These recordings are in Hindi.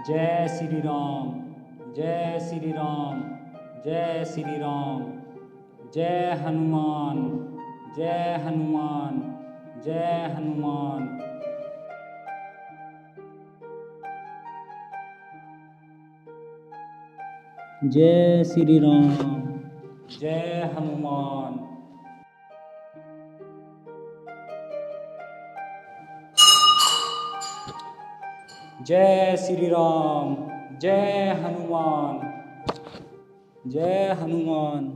जय श्री राम, जय श्री राम, जय श्री राम। जय हनुमान, जय हनुमान, जय हनुमान। जय श्री राम, जय हनुमान। जय श्री राम, जय हनुमान, जय हनुमान।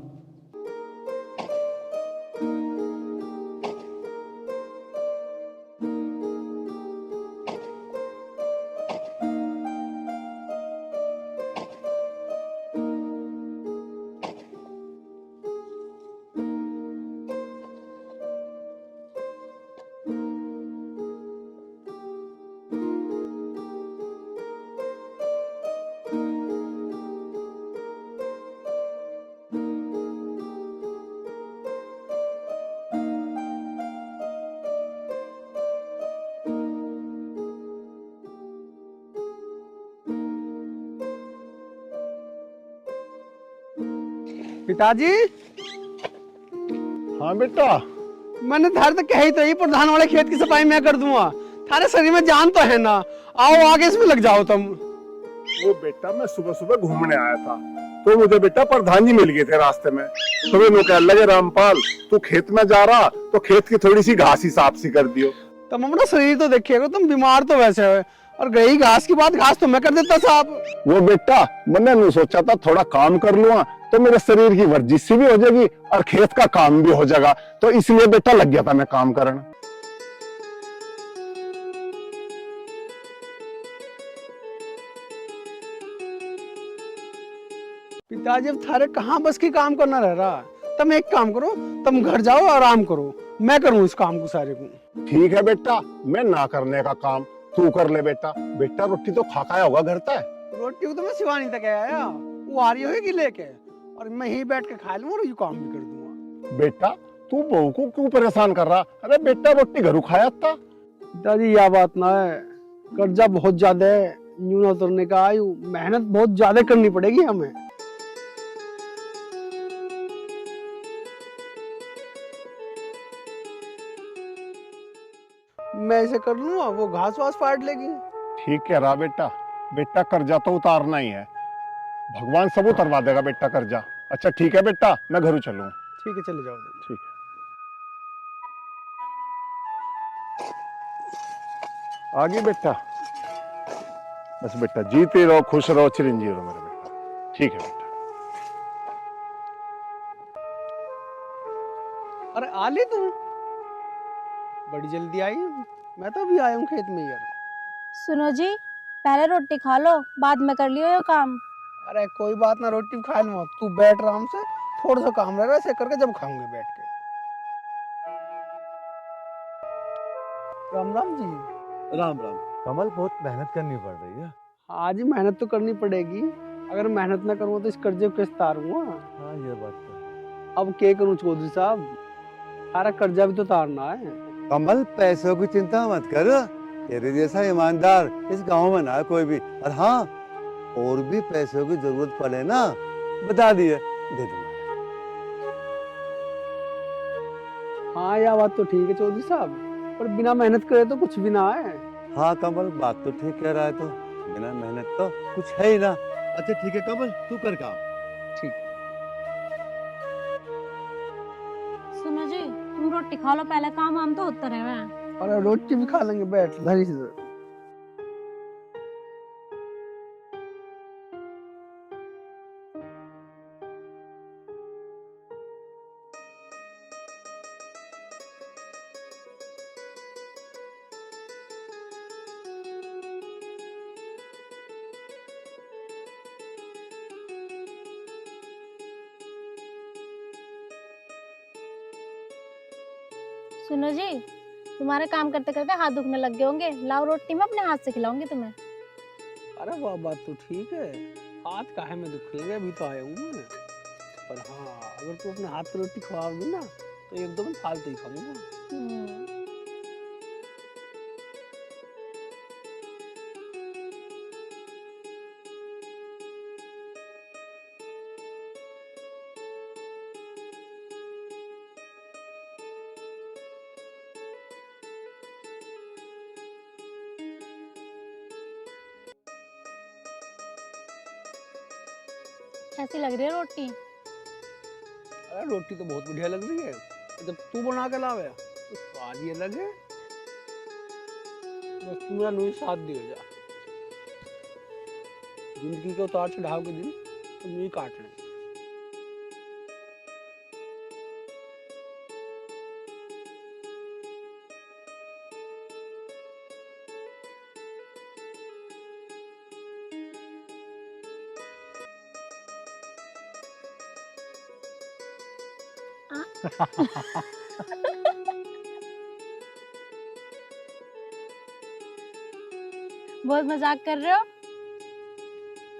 पिताजी। हाँ बेटा। मैंने धर तो कही तो, ये प्रधान वाले खेत की सफाई मैं कर दूंगा। थारे शरीर में जान तो है ना, आओ आगे इसमें लग जाओ तुम। वो बेटा मैं सुबह सुबह घूमने आया था तो मुझे बेटा प्रधान जी मिल गए थे रास्ते में। तो वे कह लगे रामपाल तू खेत में जा रहा तो खेत की थोड़ी सी घास ही साफ सी कर दियो। तुम अपना शरीर तो देखिएगा, तुम बीमार तो वैसे हो, और गई घास की बात, घास तो मैं कर देता साहब। वो बेटा मैंने नहीं सोचा था थोड़ा काम कर लूंगा तो मेरे शरीर की वर्जिश सी भी हो जाएगी और खेत का काम भी हो जाएगा, तो इसलिए बेटा लग गया था मैं काम करना। पिताजी अब थारे कहाँ बस की काम करना रह रहा। तुम एक काम करो, तुम घर जाओ आराम करो, मैं करूँ इस काम को सारे को। ठीक है बेटा, मैं ना करने का काम तू कर ले बेटा। बेटा रोटी तो खा खाया होगा घर तक। रोटी को तो मैं सिवानी तक आया, वो आ रही होगी लेके, और मैं ही बैठ के खा लूंगा और ये काम भी कर दूंगा। बेटा तू बहू को क्यों परेशान कर रहा? अरे बेटा रोटी घर खाया था। पिताजी यह बात ना है, कर्जा बहुत ज्यादा है, यूं ना उतरने का आयु, मेहनत बहुत ज्यादा करनी पड़ेगी हमें। मैं ऐसे कर लूंगा, वो घास वास फाड़ लेगी। ठीक कह रहा बेटा, बेटा कर्जा तो उतारना ही है, भगवान सब उतरवा देगा बेटा कर्जा। अच्छा ठीक है बेटा, मैं घर चलूं। ठीक है चले जाओ तुम। ठीक है आगे बेटा, बस बेटा जीते रहो, खुश रहो, चिरंजीव रहो मेरा बेटा। ठीक है बेटा। अरे आ ली तुम, बड़ी जल्दी आई। मैं तो अभी आया हूँ खेत में यार। सुनो जी, पहले रोटी खा लो, बाद में कर लियो ये काम। अरे कोई बात ना, रोटी खा लूंगा, तू बैठ आराम से, थोड़ा सा काम रह रहा है, ऐसे करके जब खाऊंगे बैठ के। राम राम जी। राम राम। कमल बहुत मेहनत करनी पड़ रही है। आज ही मेहनत तो करनी पड़ेगी, अगर मेहनत ना करूँ तो इस कर्जे को कैसे तारूंगा। हाँ ये बात तो है। अब क्या करूँ चौधरी साहब, सारा कर्जा भी तो तारना है। कमल पैसों की चिंता मत कर, तेरे जैसा ईमानदार इस गांव में ना है कोई भी। और हाँ, और भी पैसों की जरूरत पड़े ना, बता दिए दे दूंगा। हाँ यह बात तो ठीक है चौधरी साहब, पर बिना मेहनत करे तो कुछ भी ना है। हाँ कमल बात तो ठीक कह रहा है, तो बिना मेहनत तो कुछ है ही ना। अच्छा ठीक है कमल, तू कर काम। ठीक। सुनो जी, तुम रोटी खा लो पहले, काम वाम तो होता रहे। और रोटी भी खा लेंगे, बैठ धरी से। सुनो जी, तुम्हारे काम करते करते हाथ दुखने लग गए होंगे, लाओ रोटी मैं अपने हाथ से खिलाऊंगी तुम्हें। अरे वह बात तो ठीक है, हाथ काहे में दुखेंगे, अभी तो आया हूँ मैं। पर हाँ, अगर तू अपने हाथ की रोटी खवाओगी ना तो एकदम फालतू ही खाऊंगा। कैसी लग रही है रोटी? अरे रोटी तो बहुत बढ़िया लग रही है। जब तू बना के लावे तो स्वाद ही अलग है। बस तू मेरा नूही साथ दे जा। जिंदगी के उतार चढ़ाव के दिन तो नूही काट ले। बहुत मजाक कर रहे हो।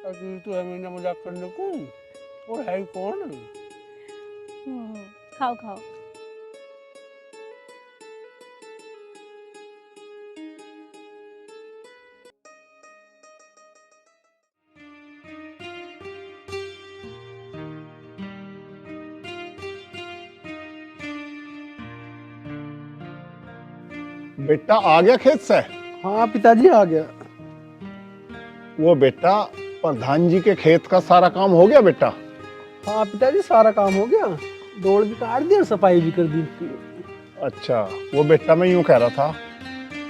अभी तो है मेरा मजाक करने को, और है कौन? खाओ खाओ। बेटा आ गया खेत से? हाँ पिताजी आ गया। वो बेटा प्रधान जी के खेत का सारा काम हो गया बेटा? हाँ पिताजी सारा काम हो गया, दौड़ भी काट दी और सफाई भी कर दी। अच्छा, वो बेटा मैं यूं कह रहा था,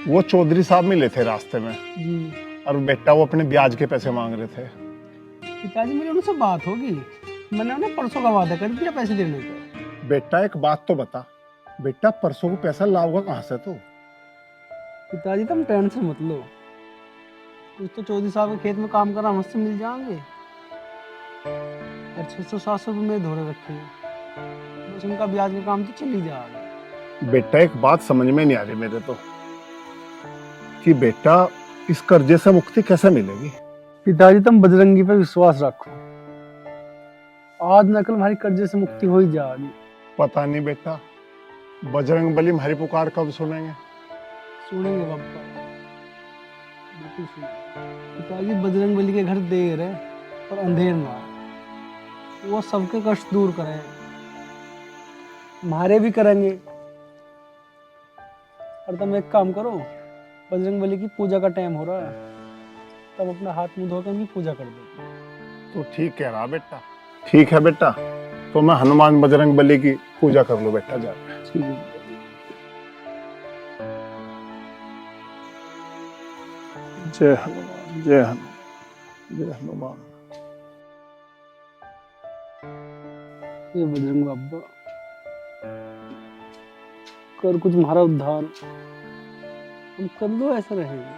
वो चौधरी साहब मिले थे रास्ते में जी और बेटा वो अपने ब्याज के पैसे मांग रहे थे। पिताजी मेरी उनसे बात होगी, मैंने उन्हें परसों का वादा कर दिया पैसे देने का। बेटा एक बात तो बता, बेटा परसों को पैसा लाओगा कहाँ से तू? पिताजी तुम टेंशन मत लो, कुछ तो चौधरी साहब के खेत में काम करा मुझसे मिल जाएंगे और 600-700 रुपये मेरे धोरे रखे हैं, बस उनका ब्याज का काम तो चल ही जाएगा। बेटा एक बात समझ में नहीं आ रही मेरे तो, कि बेटा इस कर्जे से मुक्ति कैसे मिलेगी? पिताजी तुम बजरंगी पे विश्वास रखो, आज न कल हमारी कर्जे से मुक्ति हो ही जाएगी। पता नहीं बेटा, बजरंग बली हमारी पुकार कब सुनेंगे? सुनेंगे पापा, बिल्कुल सुनेंगे। पिताजी बजरंग बली के घर देर है और अंधेर ना है, वो सबके कष्ट दूर करें, हमारे भी करेंगे। और तुम एक काम करो, बजरंग बली की पूजा का टाइम हो रहा है, तब अपना हाथ मुंह धोकर उनकी पूजा कर दो। तो ठीक कह रहा बेटा, ठीक है बेटा, तो मैं हनुमान बजरंग बली की पूजा कर लो बेटा जाकर। ठीक है। जय हनुमान, जय हनुमान, जय हनुमान। ये बजरंग बाबा कर कुछ हमारा उद्धार, हम कर दो ऐसा रहेंगे।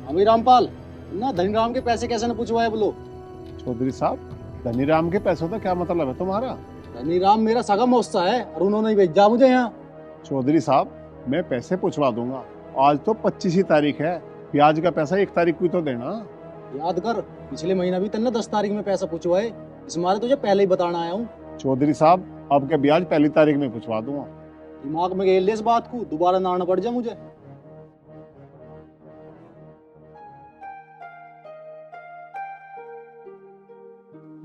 अभी रामपाल ना धनीराम के पैसे कैसे न पूछवाए बोलो। चौधरी साहब, धनीराम के पैसों का क्या मतलब है तुम्हारा? धनीराम मेरा सगा मौसा है और उन्होंने ही भेजा मुझे यहाँ। चौधरी साहब, मैं पैसे पूछवा दूंगा, आज तो 25 तारीख है, ब्याज का पैसा 1 तारीख को ही तो देना। याद कर, पिछले महीना भी तेने 10 तारीख में पैसा पूछवाए, इस मारे तुझे पहले ही बताना आया हूँ। चौधरी साहब, अब के ब्याज 1 तारीख में पूछवा दूंगा। दिमाग में गेल ले इस बात को, दोबारा ना आना पड़ जाए मुझे।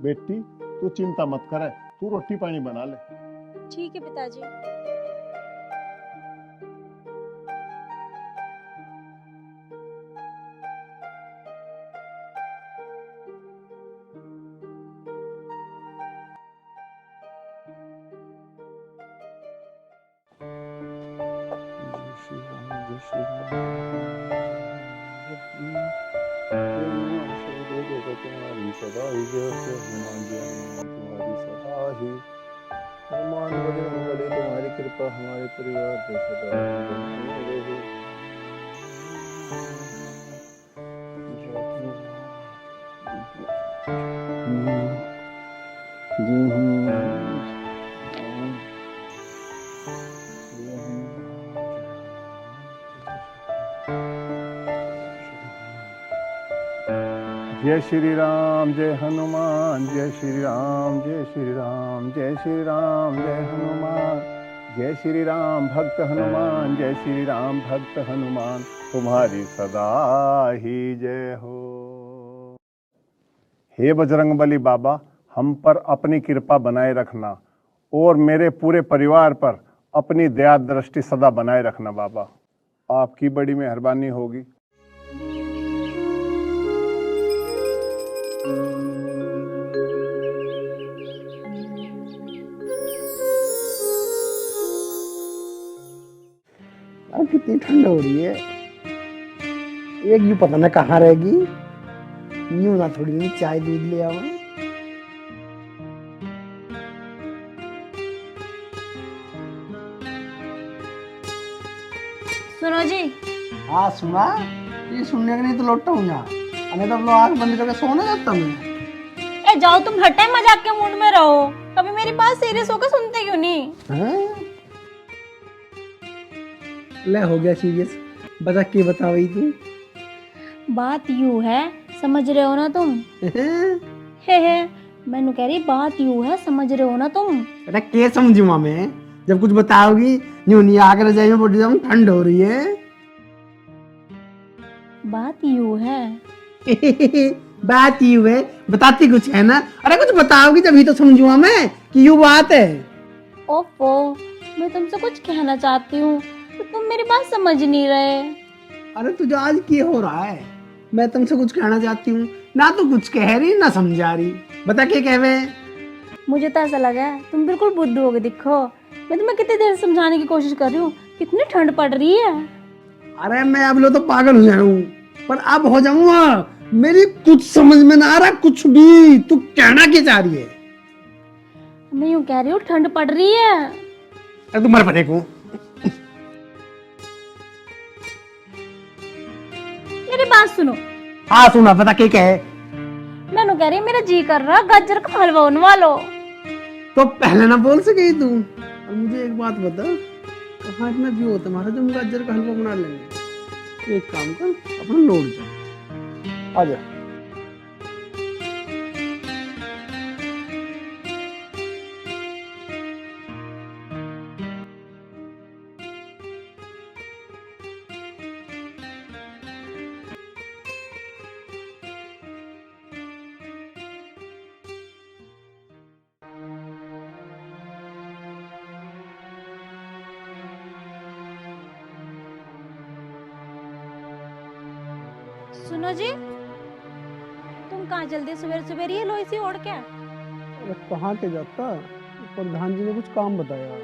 बेटी तू चिंता मत करे, तू रोटी पानी बना ले। ठीक है पिताजी। तुम्हारी कृपा हमारे परिवार पे सदा बनी रहे। जय श्री राम, जय हनुमान, जय श्री राम, जय श्री राम, जय श्री राम, जय हनुमान, जय श्री राम भक्त हनुमान, जय श्री राम भक्त हनुमान, तुम्हारी सदा ही जय हो। हे बजरंग बली बाबा, हम पर अपनी कृपा बनाए रखना और मेरे पूरे परिवार पर अपनी दया दृष्टि सदा बनाए रखना बाबा। आपकी बड़ी मेहरबानी होगी। यार कितनी ठंड हो रही है। एक भी पता ना कहाँ रहेगी। यूं ना थोड़ी देर चाय दूध ले आओ। सुनो जी, हाँ सुना। ये सुनने के नहीं तो लौटा हूँ यहाँ। अरे तो आँख बंद करके सोने जाता मैं। ए जाओ, तुम हर टाइम मजाक के मूड में रहो। कभी मेरी बात सीरियस होकर सुनते क्यों नहीं? हाँ? ले हो गया सीरियस। बता के बता वही तू। बात यूं है, समझ रहे हो ना तुम? हे मैनू कह रही बात यूं है, समझ रहे हो ना तुम? अरे के समझूंगा मैं जब कुछ बताओगी। न्यू नहीं आकर रजाई में पड़ जाऊं, ठंड हो रही है। बात यूं है। बात यूं है, बताती कुछ है ना। अरे कुछ बताओगी तभी तो समझूंगा मैं कि यूं बात है। ओफो, मैं तुमसे कुछ कहना चाहती हूँ तो तुम मेरी बात समझ नहीं रहे। अरे तुझे आज क्या हो रहा है? मैं तुमसे कुछ कहना चाहती हूँ ना, तो कुछ कह रही ना समझा रही। बता क्या कहवे। मुझे तो ऐसा लगा है तुम बिल्कुल बुद्धू हो गए दिखो। मैं तुम्हें कितनी देर से समझाने की कोशिश कर रही हूँ, कितनी ठंड पड़ रही है। अरे मैं अब लो तो पागल हो जाऊं, पर अब हो जाऊंगा। मेरी कुछ समझ में ना आ रहा कुछ भी। तू कहना क्या चाह रही है? मैं यूं कह रही हूँ ठंड पड़ रही है। अरे तू मर पड़े को। मेरी बात सुनो। हाँ सुना, पता क्या कहे। मैनू कह रही मेरा जी कर रहा गाजर का हलवा बनवा लो। तो पहले ना बोल सके तू। और मुझे एक बात बता, कहाँ इतना क्यों हो तुम्हारा जो हम गाजर का हलवा बना लेंगे। एक काम कर, अपना लौट जा। आ जा। सुनो जी, तुम कहाँ जल्दी सवेरे सवेरे ये लो इसी ओढ़ के? अरे कहाँ के जाता, प्रधान जी ने कुछ काम बताया,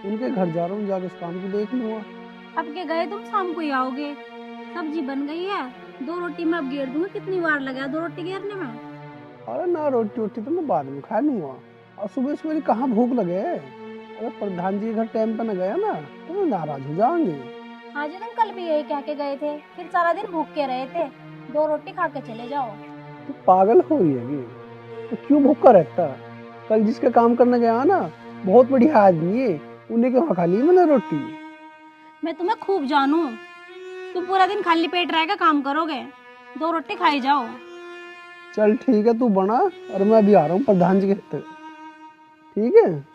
उनके घर जा रहा हूँ, जाके इस काम को देख लूंगा। अब के गए तुम शाम को ही आओगे। सब्जी बन गई है, 2 रोटी मैं अब घेर दूंगी। कितनी बार लगा 2 रोटी घेरने में? अरे ना, रोटी वोटी तो मैं बाद में खा लूंगा। और सुबह सुबह कहाँ भूख लगे। अगर प्रधान जी के घर टाइम पे न गया ना तो मैं नाराज हो जाऊंगी। हाँ जी, तुम कल भी यही कह के गए थे, फिर सारा दिन भूख के रहे थे। 2 रोटी खा के चले जाओ। तू पागल हो रही है तो क्यों भूखा रहता? कल जिसके काम करने गया ना, बहुत बढ़िया आदमी है, उन्हीं के वहाँ खा ली मैंने रोटी। मैं तुम्हें खूब जानू, तुम पूरा दिन खाली पेट रह के काम करोगे। 2 रोटी खाई जाओ। चल ठीक है, तू बना और मैं अभी आ रहा हूँ प्रधान जी के घर। ठीक है।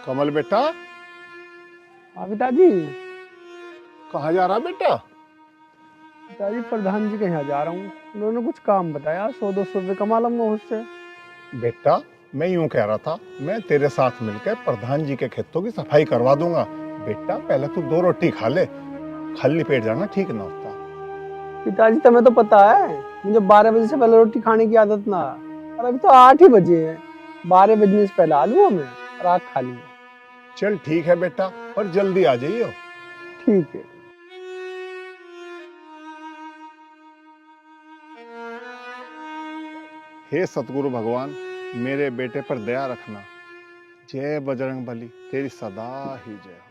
कमल बेटा, हाँ पिताजी। कहाँ जा रहा बेटा? पिताजी प्रधान जी के यहाँ जा रहा हूँ, उन्होंने कुछ काम बताया, 100-200 रुपये कमा लूंगा उससे। बेटा मैं यूं कह रहा था, मैं तेरे साथ मिलकर प्रधान जी के खेतों की सफाई करवा दूंगा। बेटा पहले तू 2 रोटी खा ले, खाली पेट जाना ठीक ना होता। पिताजी तुम्हें तो पता है मुझे 12 बजे से पहले रोटी खाने की आदत ना, और अभी तो 8 ही बजे है। 12 बजने से पहले आ लूंगा मैं और आग खा लूंगा। चल ठीक है बेटा, पर जल्दी आ जाइयो। ठीक है। हे सतगुरु भगवान, मेरे बेटे पर दया रखना। जय बजरंग बली, तेरी सदा ही जय हो।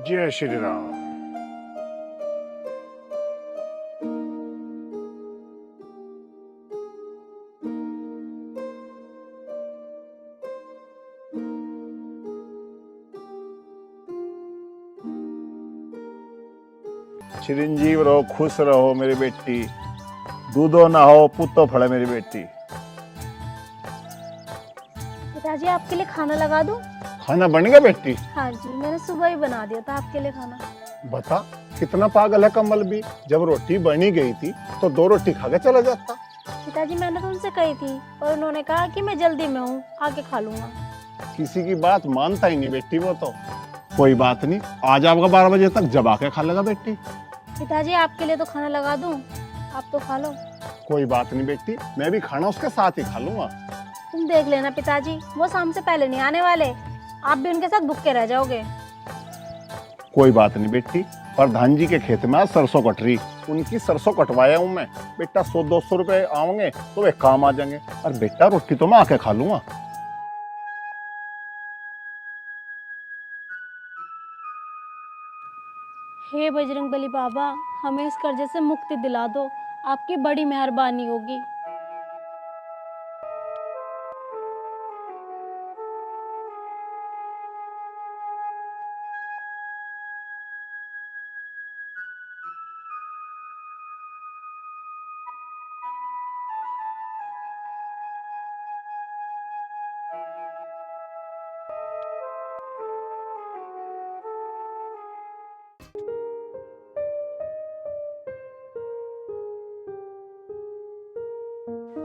जय श्री राम। चिरंजीव रहो, खुश रहो मेरी बेटी। दूधो ना हो पुतो फड़े मेरी बेटी। पिताजी आपके लिए खाना लगा दूं? खाना बन गया बेटी? हाँ जी, मैंने सुबह ही बना दिया था आपके लिए खाना। बता कितना पागल है कमल भी। जब रोटी बनी गई थी तो 2 रोटी खा के चला जाता। पिताजी मैंने तो उनसे कही थी और उन्होंने कहा कि मैं जल्दी में हूँ, आके खा लूंगा। किसी की बात मानता ही नहीं बेटी वो तो। कोई बात नहीं, आज आपका 12 बजे तक जब आके खा लेगा बेटी। पिताजी आपके लिए तो खाना लगा दूं, आप तो खा लो। कोई बात नहीं बेटी, मैं भी खाना उसके साथ ही खा लूंगा। तुम देख लेना पिताजी, वो शाम से पहले नहीं आने वाले, आप भी उनके साथ भूखे रह जाओगे। कोई बात नहीं बेटी, प्रधान जी के खेत में आज सरसों कट रही, उनकी सरसों कटवाया हूँ मैं। बेटा 100-200 रुपए आएंगे तो वे काम आ जाएंगे। और बेटा रोटी तो मैं आके खा लूंगा। हे बजरंगबली बाबा, हमें इस कर्जे से मुक्ति दिला दो, आपकी बड़ी मेहरबानी होगी।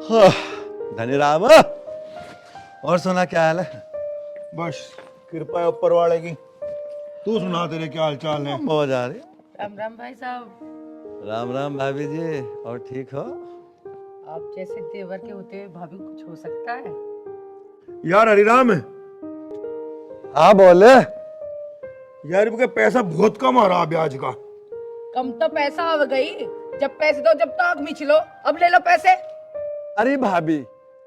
हाँ, धनी राम। और सुना क्या हाल है? बस कृपा है ऊपर वाले की। तू सुना, तेरे क्या हाल चाल है? मौज आ रही। राम राम भाई साहब। राम राम भाभी जी, और ठीक हो? आप जैसे देवर के होते हुए भाभी को कुछ हो सकता है? यार हरिराम, हाँ बोले। यार इनके पैसा बहुत कम आ रहा ब्याज का। कम तो पैसा आ गई, जब पैसे दो जब तो आग मिच लो, अब ले लो पैसे। अरे भाभी,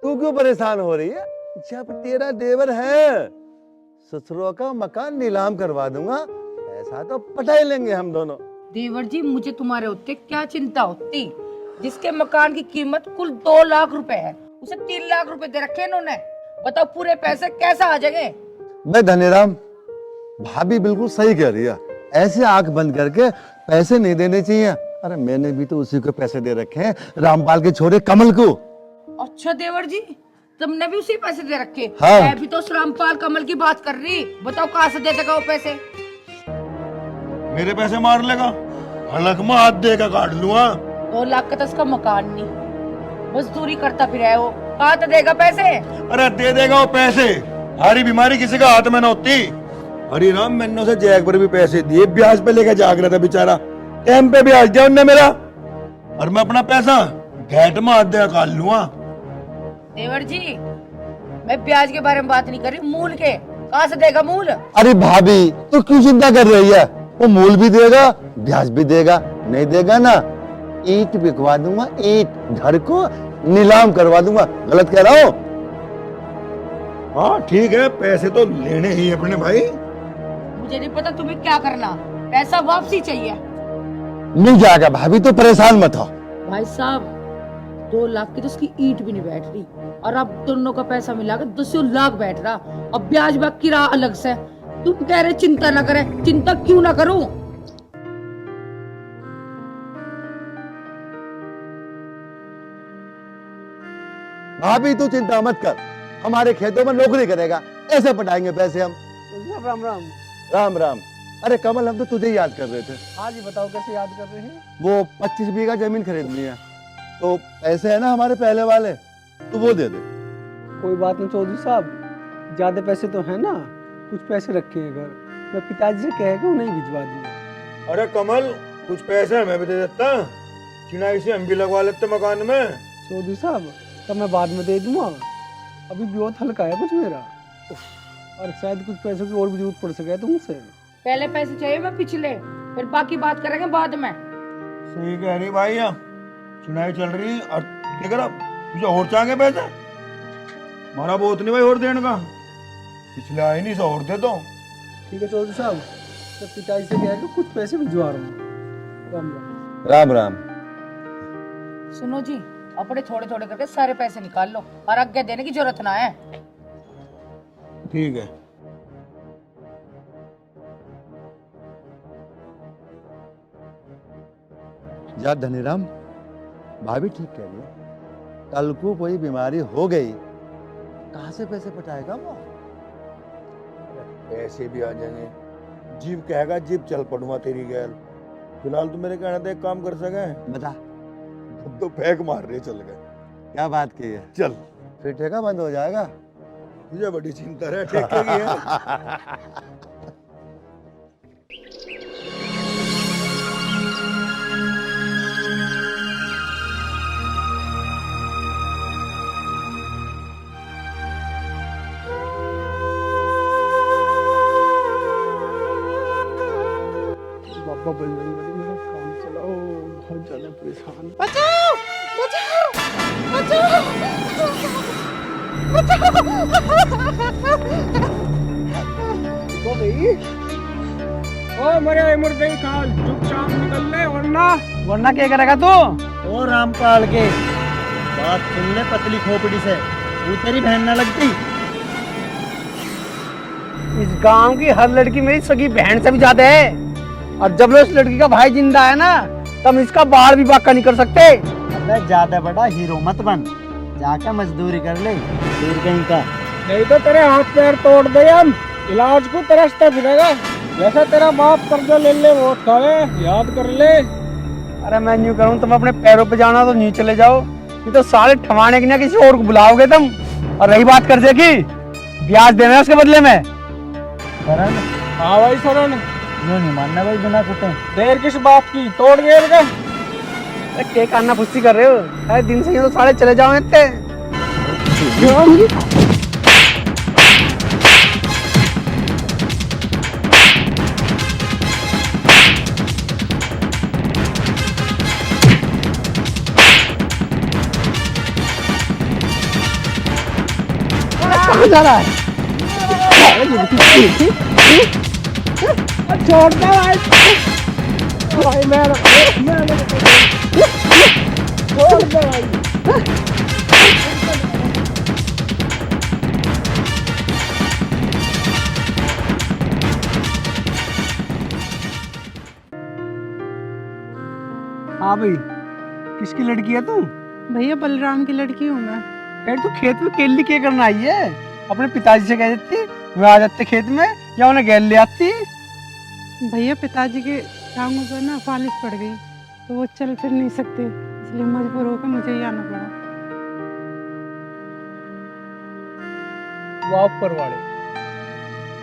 तू क्यों परेशान हो रही है? जब तेरा देवर है, ससुरों का मकान नीलाम करवा दूंगा, पैसा तो पटा ही लेंगे हम दोनों। देवर जी, मुझे तुम्हारे होते क्या चिंता होती? जिसके मकान की कीमत कुल 2 लाख रुपए है, उसे 3 लाख रुपए दे रखे इन्होंने। बताओ पूरे पैसे कैसे आ जाएंगे? मैं धनीराम, भाभी बिल्कुल सही कह रही है। ऐसे आंख बंद करके पैसे नहीं देने चाहिए। अरे मैंने भी तो उसी को पैसे दे रखे हैं, रामपाल के छोरे कमल को। अच्छा देवर जी, तुमने भी उसी पैसे दे रखे? हाँ। मैं भी तो उस रामपाल कमल की बात कर रही। बताओ कहाँ से दे देगा वो पैसे? मेरे पैसे मार लेगा, हलक में हाथ देगा काट लूंगा। 2 लाख का तो उसका मकान नहीं, मजदूरी करता फिर है वो, कहाँ तो देगा पैसे? अरे दे देगा वो पैसे, हरी बीमारी किसी का हाथ में न होती। हरिराम, मैंने उसे जैक पर भी पैसे दिए, ब्याज पे लेके जाग रहा था बेचारा, टाइम पे ब्याज दिया उनने मेरा, और मैं अपना पैसा घेट में हाथ देगा काट लूंगा। देवर जी, मैं ब्याज के बारे में बात नहीं कर रही, मूल के कहाँ से देगा मूल? अरे भाभी, तू क्यों चिंता कर रही है? वो मूल भी देगा, ब्याज भी देगा। नहीं देगा ना, ईंट बिकवा दूंगा, ईंट घर को नीलाम करवा दूंगा। गलत कह रहा हूँ? हाँ ठीक है, पैसे तो लेने ही अपने भाई। मुझे नहीं पता तुम्हें क्या करना, पैसा वापसी चाहिए। मिल जाएगा भाभी, तो परेशान मत हो। भाई साहब, 2 लाख की तो उसकी ईंट भी नहीं बैठ रही, और अब दोनों का पैसा मिलाकर 200 लाख बैठ रहा, अब ब्याज बाकी रहा अलग से। तुम कह रहे चिंता ना करे, चिंता क्यों ना करूं? भाभी तू चिंता मत कर, हमारे खेतों में नौकरी करेगा, ऐसे पटाएंगे पैसे हम। राम राम। राम राम। अरे कमल, हम तो तुझे याद कर रहे थे। हाँ जी, बताओ कैसे याद कर रहे हैं? वो 25 बीघा जमीन खरीदनी है, तो पैसे है ना हमारे पहले वाले, तो वो दे दे। कोई बात नहीं चौधरी साहब, ज्यादा पैसे तो है ना, कुछ पैसे रखे हैं घर, मैं पिताजी से कह के उन्हें भिजवा दूंगा। अरे कमल, कुछ पैसे मैं भी दे देता, चिनाई से हम भी लगवा लेते मकान में। चौधरी साहब, तब मैं बाद में दे दूंगा, अभी बहुत हल्का है कुछ मेरा, और शायद कुछ पैसों की और भी जरूरत पड़ सके तुमसे। पहले पैसे चाहिए, मैं पिछले, फिर बाकी बात करेंगे बाद में। सही कह रही भाई, चुनाई चल रही और क्या करा, तुझे और चाहेंगे पैसे? हमारा बहुत नहीं भाई और देने का, पिछले आए नहीं, 100 और दे दो। ठीक है चौधरी साहब, तो पिताजी से कह के कुछ पैसे भिजवा रहा हूँ। राम राम। राम राम। सुनो जी, अपने थोड़े थोड़े करके सारे पैसे निकाल लो और आगे देने की जरूरत ना है। ठीक है। यार धनीराम, भाभी ठीक कह रही है। कल को कोई बीमारी हो गई, कहाँ से पैसे पटाएगा वो? पैसे भी आ जाएंगे। जीप कहेगा जीप चल पड़ूंगा तेरी गैल। फिलहाल तो मेरे कहने से एक काम कर सके, बता, तो फेंक मार रहे चल गए। क्या बात की है? चल, फिर ठेका बंद हो जाएगा। तुझे बड़ी चिंता है ठेके की है। बाबा बजरंग बली, मेरा काम चलाओ, बहुत ज्यादा परेशान। तो भाई, ओ मरे मुर्दे खाल, चुपचाप निकल ले, वरना क्या करेगा तू? ओ रामपाल के बात सुन ले पतली खोपड़ी से, वो तेरी बहन ना लगती। इस गांव की हर लड़की मेरी सगी बहन से भी ज्यादा है, और जब उस लड़की का भाई जिंदा है ना, तब इसका बाल भी बाका नहीं कर सकते। अबे ज्यादा बड़ा हीरो मत बन, जाकर मजदूरी कर ले, दूर कहीं का। नहीं तो तेरे हाथ पैर तोड़ दे हम, इलाज को तरसता फिरेगा। जैसा तेरा बाप कर्जा ले ले वोट खावे, याद कर ले। अरे मैं यूँ करूँ, तुम अपने पैरों पे जाना तो नीचे चले जाओ, नहीं तो साले ठमाने की ना किसी और को बुलाओगे तुम। और रही बात कर्जे की, ब्याज देना है उसके बदले में। करण, हाँ भाई सरन, यूँ नहीं मानना भाई बिना कुटे। देर किस बात की, तोड़ गेर का। क्या कान्ना फुस्सी कर रहे हो? अरे दिन से ये तो साले चले जाओ इतने। कहाँ जा रहा है? छोड़ दे भाई, भाई मैं छोड़ दे भाई। हाँ भाई, किसकी लड़की है तू? भैया बलराम की लड़की हूँ मैं। यार तू खेत में केली क्या करना आई है? अपने पिताजी से कह देती मैं आ जाते खेत में, या उन्हें गैल ले आती। भैया पिताजी के टांगों पर ना फालिश पड़ गई, तो वो चल फिर नहीं सकते, इसलिए मजबूर होकर मुझे ही आना पड़ा। वाह परवाड़े,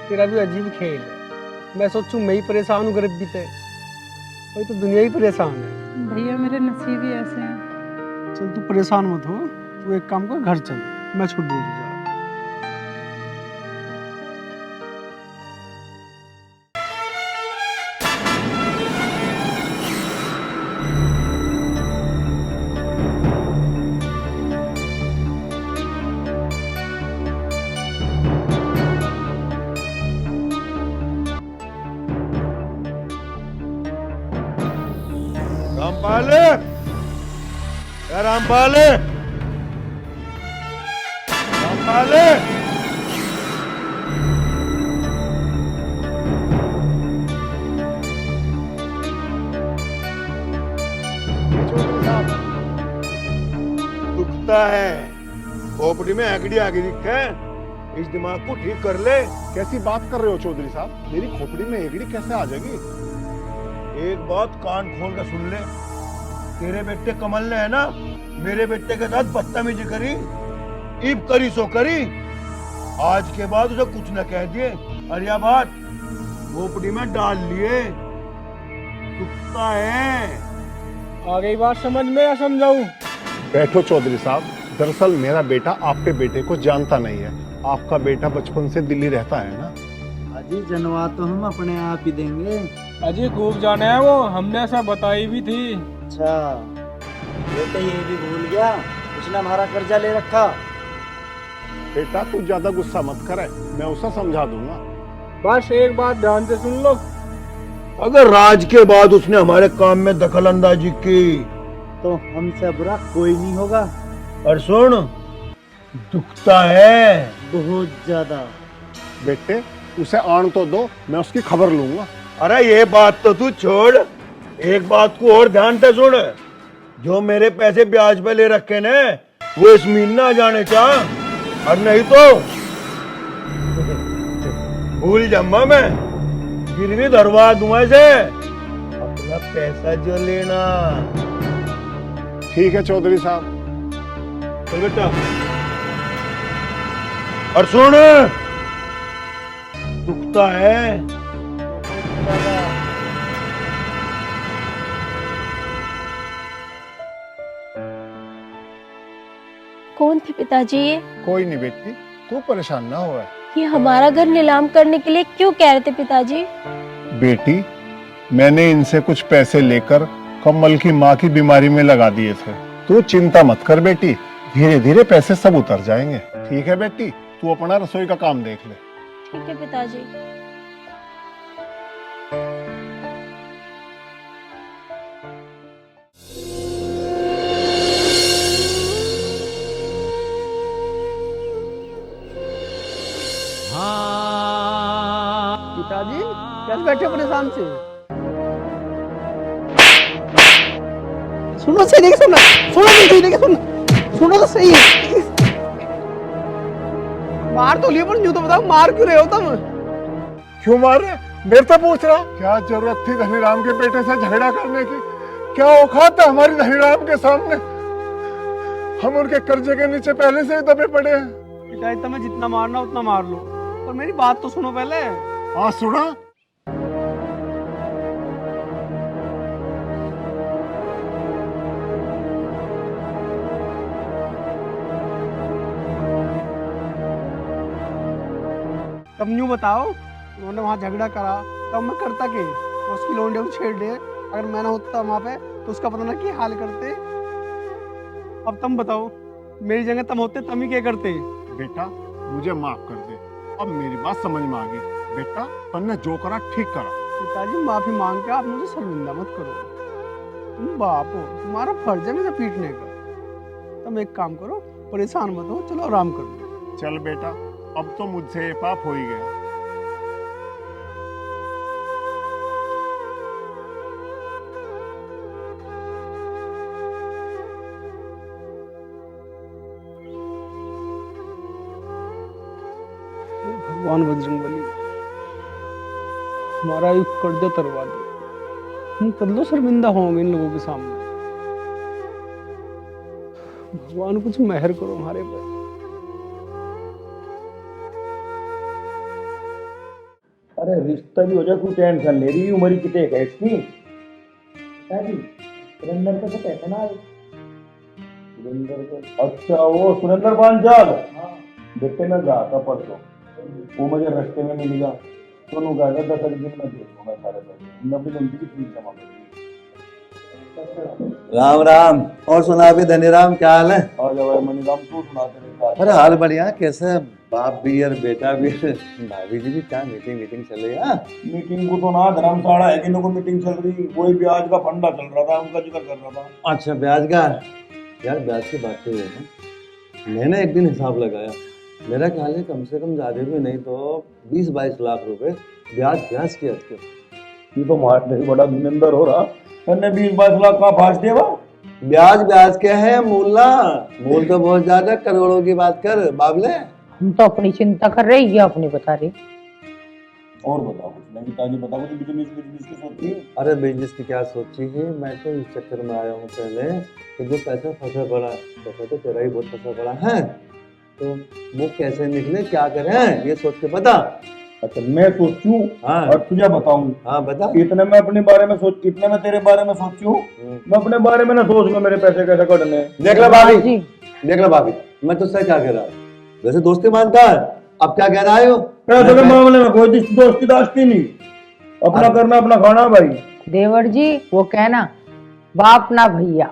तेरा भी अजीब खेल है। मैं सोचूं मैं ही परेशान हूँ गरीबी से, वही तो दुनिया ही परेशान है। भैया मेरे नसीब ही ऐसे हैं। चल तू परेशान मत हो, तू एक काम कर, घर चल, मैं छोड़ दूँ तुझे। रामपाल, रामपाल, रामपाल, दुखता है, खोपड़ी में आगड़ी आगे दिखा है, इस दिमाग को ठीक कर ले। कैसी बात कर रहे हो चौधरी साहब? मेरी खोपड़ी में एगड़ी कैसे आ जाएगी? एक बात कान खोल कर सुन ले, तेरे बेटे कमल ने है ना मेरे बेटे के साथ बदतमीजी करी, ईब करी सो करी, आज के बाद उसे कुछ न कह दिए और यह बात खोपड़ी में डाल लिए, कुत्ता है। आ गई बात समझ में या समझाऊं? बैठो चौधरी साहब, दरअसल मेरा बेटा आपके बेटे को जानता नहीं है। आपका बेटा बचपन से दिल्ली रहता है ना। अजी जनवा तो हम अपने आप ही देंगे। अजी खूब जाने है वो, हमने ऐसा बताई भी थी। अच्छा, वो तो ये भी भूल गया, उसने हमारा कर्जा ले रखा। बेटा तू ज्यादा गुस्सा मत करे, मैं उसे समझा दूंगा। बस एक बात ध्यान से सुन लो, अगर राज के बाद उसने हमारे काम में दखल अंदाजी की तो हमसे बुरा कोई नहीं होगा। और सुन, दुखता है बहुत ज्यादा। बेटे उसे आन तो दो, मैं उसकी खबर लूंगा। अरे ये बात तो तू छोड़, एक बात को और ध्यान से सुन। जो मेरे पैसे ब्याज पे ले रखे ने वो इस महीना जाने चाह, और नहीं तो भूल जाऊंगा मैं, गिरवी धरवा दूंगा इसे। अपना पैसा जो लेना। ठीक है चौधरी साहब। चल बेटा। और सुन, दुखता है। कौन थे पिताजी ये? कोई नहीं बेटी, तू परेशान ना हो। ये हमारा घर नीलाम करने के लिए क्यों कह रहे थे पिताजी? बेटी मैंने इनसे कुछ पैसे लेकर कमल की माँ की बीमारी में लगा दिए थे। तू चिंता मत कर बेटी, धीरे धीरे पैसे सब उतर जाएंगे। ठीक है बेटी, तू अपना रसोई का काम देख ले। ठीक है पिताजी। पिताजी कैसे बैठे परेशान से? सुनो सही नहीं सुनना, सुनो सही नहीं सुनना, सुनो तो सही है। मार तो लिए पर यूं तो बताओ मार क्यों रहे हो तुम? क्यों मार रहे? मेरे से पूछ रहा? क्या जरूरत थी धनीराम के बेटे से झगड़ा करने की? क्या औकात है हमारी धनीराम के सामने? हम उनके कर्जे के नीचे पहले से ही दबे पड़े हैं। पिताजी तुम्हें जितना मारना उतना मार लो, पर मेरी बात तो सुनो पहले। हाँ सुना। तब यूं बताओ, उन्होंने वहाँ झगड़ा करा तब मैं करता के? मैं उसकी लौंडे को छेड़ दे, अगर मैं ना होता वहाँ पे तो उसका पता ना क्या हाल करते। अब तुम बताओ, मेरी जगह तुम होते तुम ही क्या करते? बेटा मुझे माफ कर दे, अब मेरी बात समझ में आ गई। बेटा तुमने जो करा ठीक करा। पिताजी माफी मांग के आप मुझे शर्मिंदा मत करो। तुम बाप हो, तुम्हारा फर्ज है मुझे पीटने का। तुम एक काम करो, परेशान मत हो, चलो आराम करो। चल बेटा, अब तो मुझसे ये पाप हो ही गया। भगवान बजरंगबली, हमारा युग कर दो तरवा दो, हम कर लो शर्मिंदा होंगे इन लोगों के सामने। भगवान कुछ मेहर करो हमारे पर। अरे रिश्ता भी हो जाए, कोई टेंशन ले रही, उम्र कितने है इसकी? सुरेंद्र का कहते ना, सुरेंद्र का। अच्छा वो सुरेंद्र पांचाल। बेटे मैं रहा था परसों, वो मुझे रास्ते में मिलेगा, तो नु कहा 10 दिन में दे दूंगा सारे पैसे। मैं अपनी उनकी फीस जमा कर दी। राम राम। और सुना अभी धनीराम, क्या हाल है? और जब मनीराम तू सुना तेरे अरे हाल बढ़िया। कैसे बाप भी और बेटा भी, भाभी जी भी? क्या मीटिंग चल रही है? मीटिंग को तो ना धर्मशाला है कि को मीटिंग चल रही, वही ब्याज का फंडा चल रहा था, उनका जिक्र कर रहा था। अच्छा ब्याज का? यार ब्याज की बात तो है ना, मैंने एक दिन हिसाब लगाया, मेरा ख्याल है कम से कम ज्यादा भी नहीं तो 20-22 लाख रुपए ब्याज के हद के। ये तो मारने से बड़ा धुरंधर हो रहा, मैंने 20-22 लाख का फांस दिया। ब्याज क्या है? मूलना मूल तो बहुत ज्यादा, करोड़ों की बात कर बाबले। हम तो अपनी चिंता कर रहे, ये अपनी बता रही। और बताओ कुछ नहीं, पिताजी बता कुछ बिजनेस की सोची? अरे बिजनेस की क्या सोची है, मैं तो इस चक्कर में आया हूँ पहले कि जो पैसा फंसा पड़ा, पैसा तो तेरा ही बहुत फंसा पड़ा है, तो वो कैसे निकले, क्या करें, ये सोच के बता। अच्छा मैं सोचूं? हाँ। और तुझे बताऊं? हाँ बता। इतने मैं अपने बारे में सोच, इतने मैं तेरे बारे में सोचूं? मैं अपने बारे में ना सोच लूं मेरे पैसे कैसे कटने। देख लो भाभी, देख लो भाभी, मैं तुझसे क्या कह रहा हूँ, वैसे दोस्ती मानता है, अब क्या कह रहा है? पैसे के मामले में कोई दोस्ती दास्ती नहीं, अपना करना अपना खाना भाई। देवर जी वो कहना, बाप ना भैया,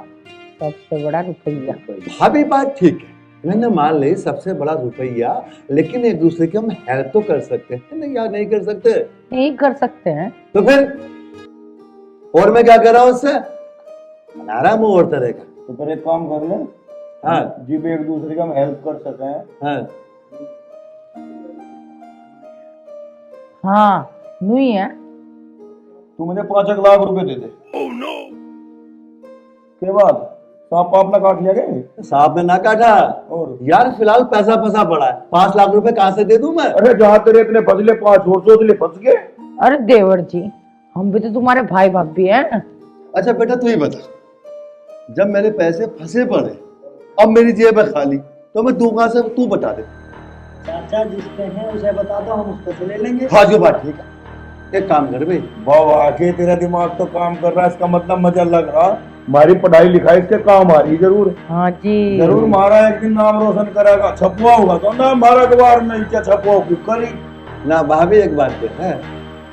सबसे बड़ा रुपया। भाभी बात ठीक है, मैंने मान ली सबसे बड़ा रुपया, लेकिन एक दूसरे की हम हेल्प तो कर सकते हैं नहीं यार? नहीं कर सकते? नहीं कर सकते हैं। तो फिर और मैं क्या कर रहा हूँ उससे? बना रहा हूँ और तरह का। तो फिर एक काम कर ले, हाँ जी एक दूसरे का हम हेल्प कर सके हैं। हाँ हाँ नहीं है। तू मुझे 5 लाख रुपए दे दे। के बाद सांप पाप ना काट लिया गया। साहब ने ना काटा। और यार फिलहाल पैसा फंसा पड़ा है, 5 लाख रुपए कहाँ से दे दूं मैं? अरे जहाँ तेरे इतने फसले 5 और सोच फंस गए। अरे देवर जी, हम भी तो तुम्हारे भाई भाभी हैं। अच्छा बेटा तू ही बता, जब मेरे पैसे फंसे पड़े, अब मेरी जेब है खाली, तो मैं दूं कहाँ से? तू बता दे। चाचा जिस पे है उसे बता दो, हम उसको से ले लेंगे। हाँ जो बात ठीक है, एक काम कर भाई। बाबा के तेरा दिमाग तो काम कर रहा है, इसका मतलब मजा लग रहा। हमारी पढ़ाई लिखाई इसके काम आ रही जरूर। हाँ जी जरूर हमारा एक दिन नाम रोशन करेगा, छपवा होगा तो ना हमारा अखबार में क्या छपवा होगी कल ही। ना भाभी एक बात पे है,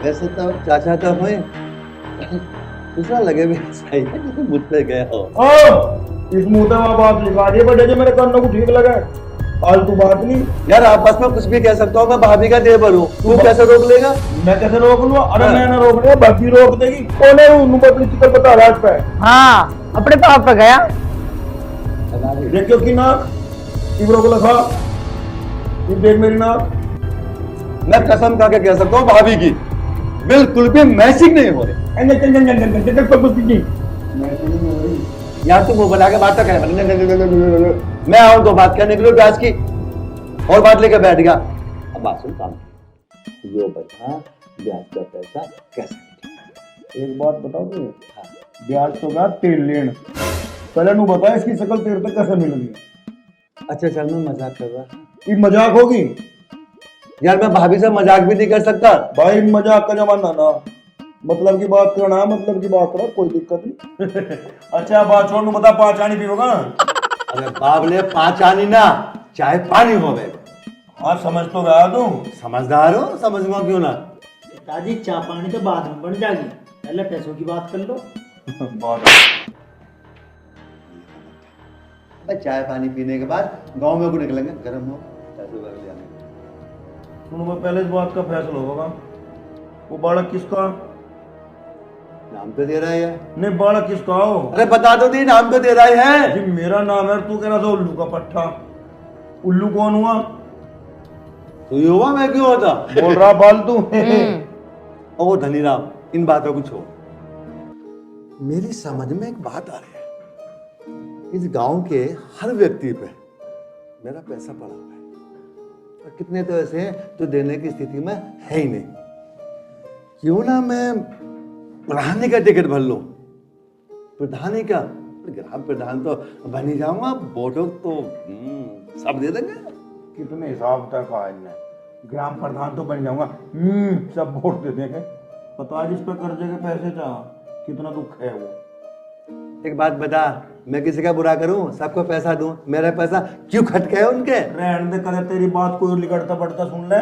वैसे तो चाचा तो हुए, दूसरा लगे भी सही है जैसे मुझ पे गए हो। इस मुंह में बात लिखा दी बड़े जो मेरे कानों को ठीक लगे, फालतू बात नहीं। यार आपस में कुछ भी कह सकता हूँ, मैं भाभी का देवर हूँ, तू कैसे रोक लेगा? मैं कैसे रोक लूँ? अरे हाँ। मैं ना रोक लिया, भाभी रोक देगी। कौन है वो? अपनी चिकन बता रहा है पे। हाँ अपने पाप पे गया। देखियो की नाक इबरो को लखा, ये देख मेरी नाक। मैं कसम खा के कह सकता हूँ भाभी की बिल्कुल भी मैचिंग नहीं हो रही। यार तू मुंह बना के बात तो करे, मैं आऊं तो बात करने के लिए ब्याज की, और बात लेकर बैठ गया। अब बात सुन, काम ये बता ब्याज का पैसा कैसे? एक बात बताओ तू, ब्याज तो गया तेल लेन, पहले नू बता इसकी शकल तेरे तक कैसे मिल गई? अच्छा चल मैं मजाक कर रहा। ये मजाक होगी यार मैं भाभी से मजाक भी नहीं कर सकता भाई, मजाक का जमाना ना, मतलब की बात करना है, मतलब की बात करो, कोई दिक्कत नहीं। अच्छा बात छोड़, नू बता 5 आनी पीओगा? अरे बाबले 5 आनी ना, चाहे पानी हो गए। हाँ समझ तो गया तू, समझदार हो, समझूंगा क्यों ना। पिताजी चाय पानी तो बाद में बन जाएगी, पहले पैसों की बात कर लो। चाय पानी पीने के बाद गांव में को निकलेंगे, गर्म हो पैसे भर ले आने। सुनो, मैं पहले इस बात का फैसला होगा, वो बालक किसका? नाम पे दे रहा है यार। नहीं बालक किसका हो? अरे बता दो दी, नाम पे दे रहा है। जी मेरा नाम है, तू कह रहा था उल्लू का पट्टा। उल्लू कौन हुआ? तो ये हुआ, मैं क्यों होता? बोल रहा फालतू। ओ धनीराम, इन बातों को छोड़, मेरी समझ में एक बात आ रही है, इस गांव के हर व्यक्ति पे मेरा पैसा पड़ा हुआ है, और कितने तो ऐसे हैं जो देने की स्थिति में है ही नहीं। क्यों ना मैं प्रधानी का टिकट भर लूं? प्रधानी का? ग्राम प्रधान तो बन ही जाऊंगा, वोटों तो सब दे देंगे। कितने हिसाब तक आज ने ग्राम प्रधान तो बन जाऊंगा, सब वोट दे देंगे। पता है जिस पे कर्जे के पैसे चाह कितना दुख है वो। एक बात बता, मैं किसी का बुरा करूं, सबको पैसा दूं, मेरा पैसा क्यों खटके है उनके? रहने दे, करे तेरी बात कोई लिखड़ता पड़ता सुन ले,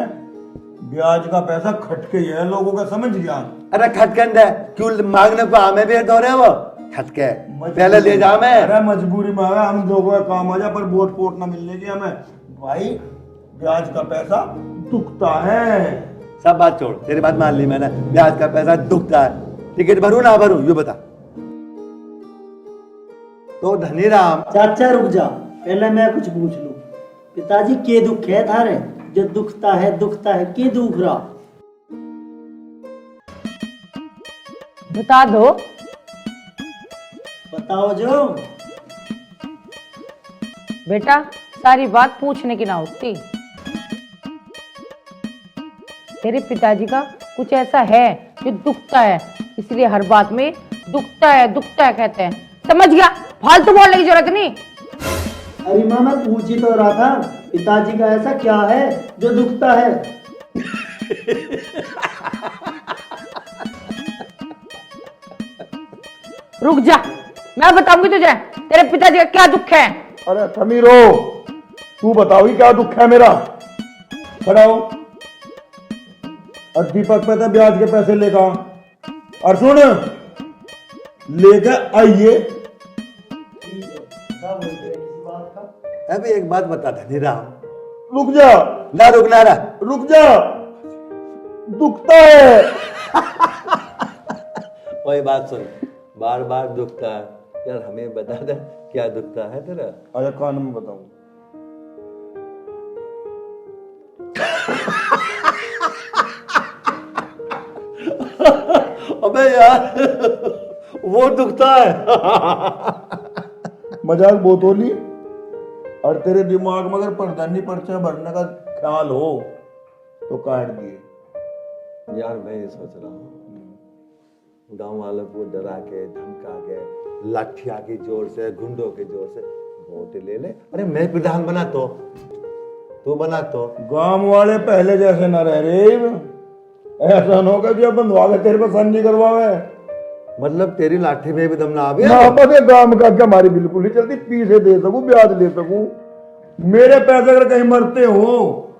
ब्याज का पैसा खटके ही है लोगों का, समझ गया? अरे खटकंड है, क्यों मांगने को हमें भी दो रहे वो? खटके पहले ले जा। मैं अरे मजबूरी में आया, हम लोगों का काम आ जा, पर वोट पोट ना मिलने की हमें। भाई ब्याज का पैसा दुखता है। सब बात छोड़, तेरी बात मान ली मैंने, ब्याज का पैसा दुखता है, टिकट भरूं ना भरूं ये बता। तो धनीराम। चाचा रुक जा, पहले मैं कुछ पूछ लूं। पिताजी के दुख है थारे जो दुखता है के दुख रहा? बता दो। बताओ जो। बेटा सारी बात पूछने की ना होती। तेरे पिताजी का कुछ ऐसा है जो दुखता है, इसलिए हर बात में दुखता है कहते हैं, समझ गया? फालतू बोलने की जरूरत नहीं। अरे माँ मैं पूछ ही तो रहा था, पिताजी का ऐसा क्या है जो दुखता है? रुक जा, मैं बताऊंगी तुझे तेरे पिताजी का क्या दुख है। अरे थमीरो, तू बताओगी क्या दुख है मेरा? खड़ा हो। और दीपक पे तो ब्याज के पैसे लेगा, और सुन लेकर आइए। अभी एक बात बता धनीराम। रुक जा। ना रुकना ना, रुक जा, दुखता है। वही बात सुन, बार बार दुखता है यार, हमें बता दे क्या दुखता है तेरा। अरे कान में बताऊं। अबे यार वो दुखता है। मजाक बहुत होली। और तेरे दिमाग में अगर प्रधानी पर्चा भरने का ख्याल हो तो काट दिए। यार मैं ये सोच रहा हूँ, गांव वालों को डरा के धमका के लाठिया के जोर से गुंडों के जोर से वोट ले ले। अरे मैं प्रधान बना तो तू बना तो। गांव वाले पहले जैसे न रह रहे। ऐसा न होगा कि अब बंधवा के तेरे पे संजी करवावे। मतलब तेरी लाठी में भी दम ना आवे। ना पता गांव का क्या हमारी बिल्कुल ही चलती। पीछे दे सकूं, ब्याज दे सकूं। मेरे पैसे अगर कहीं मरते हो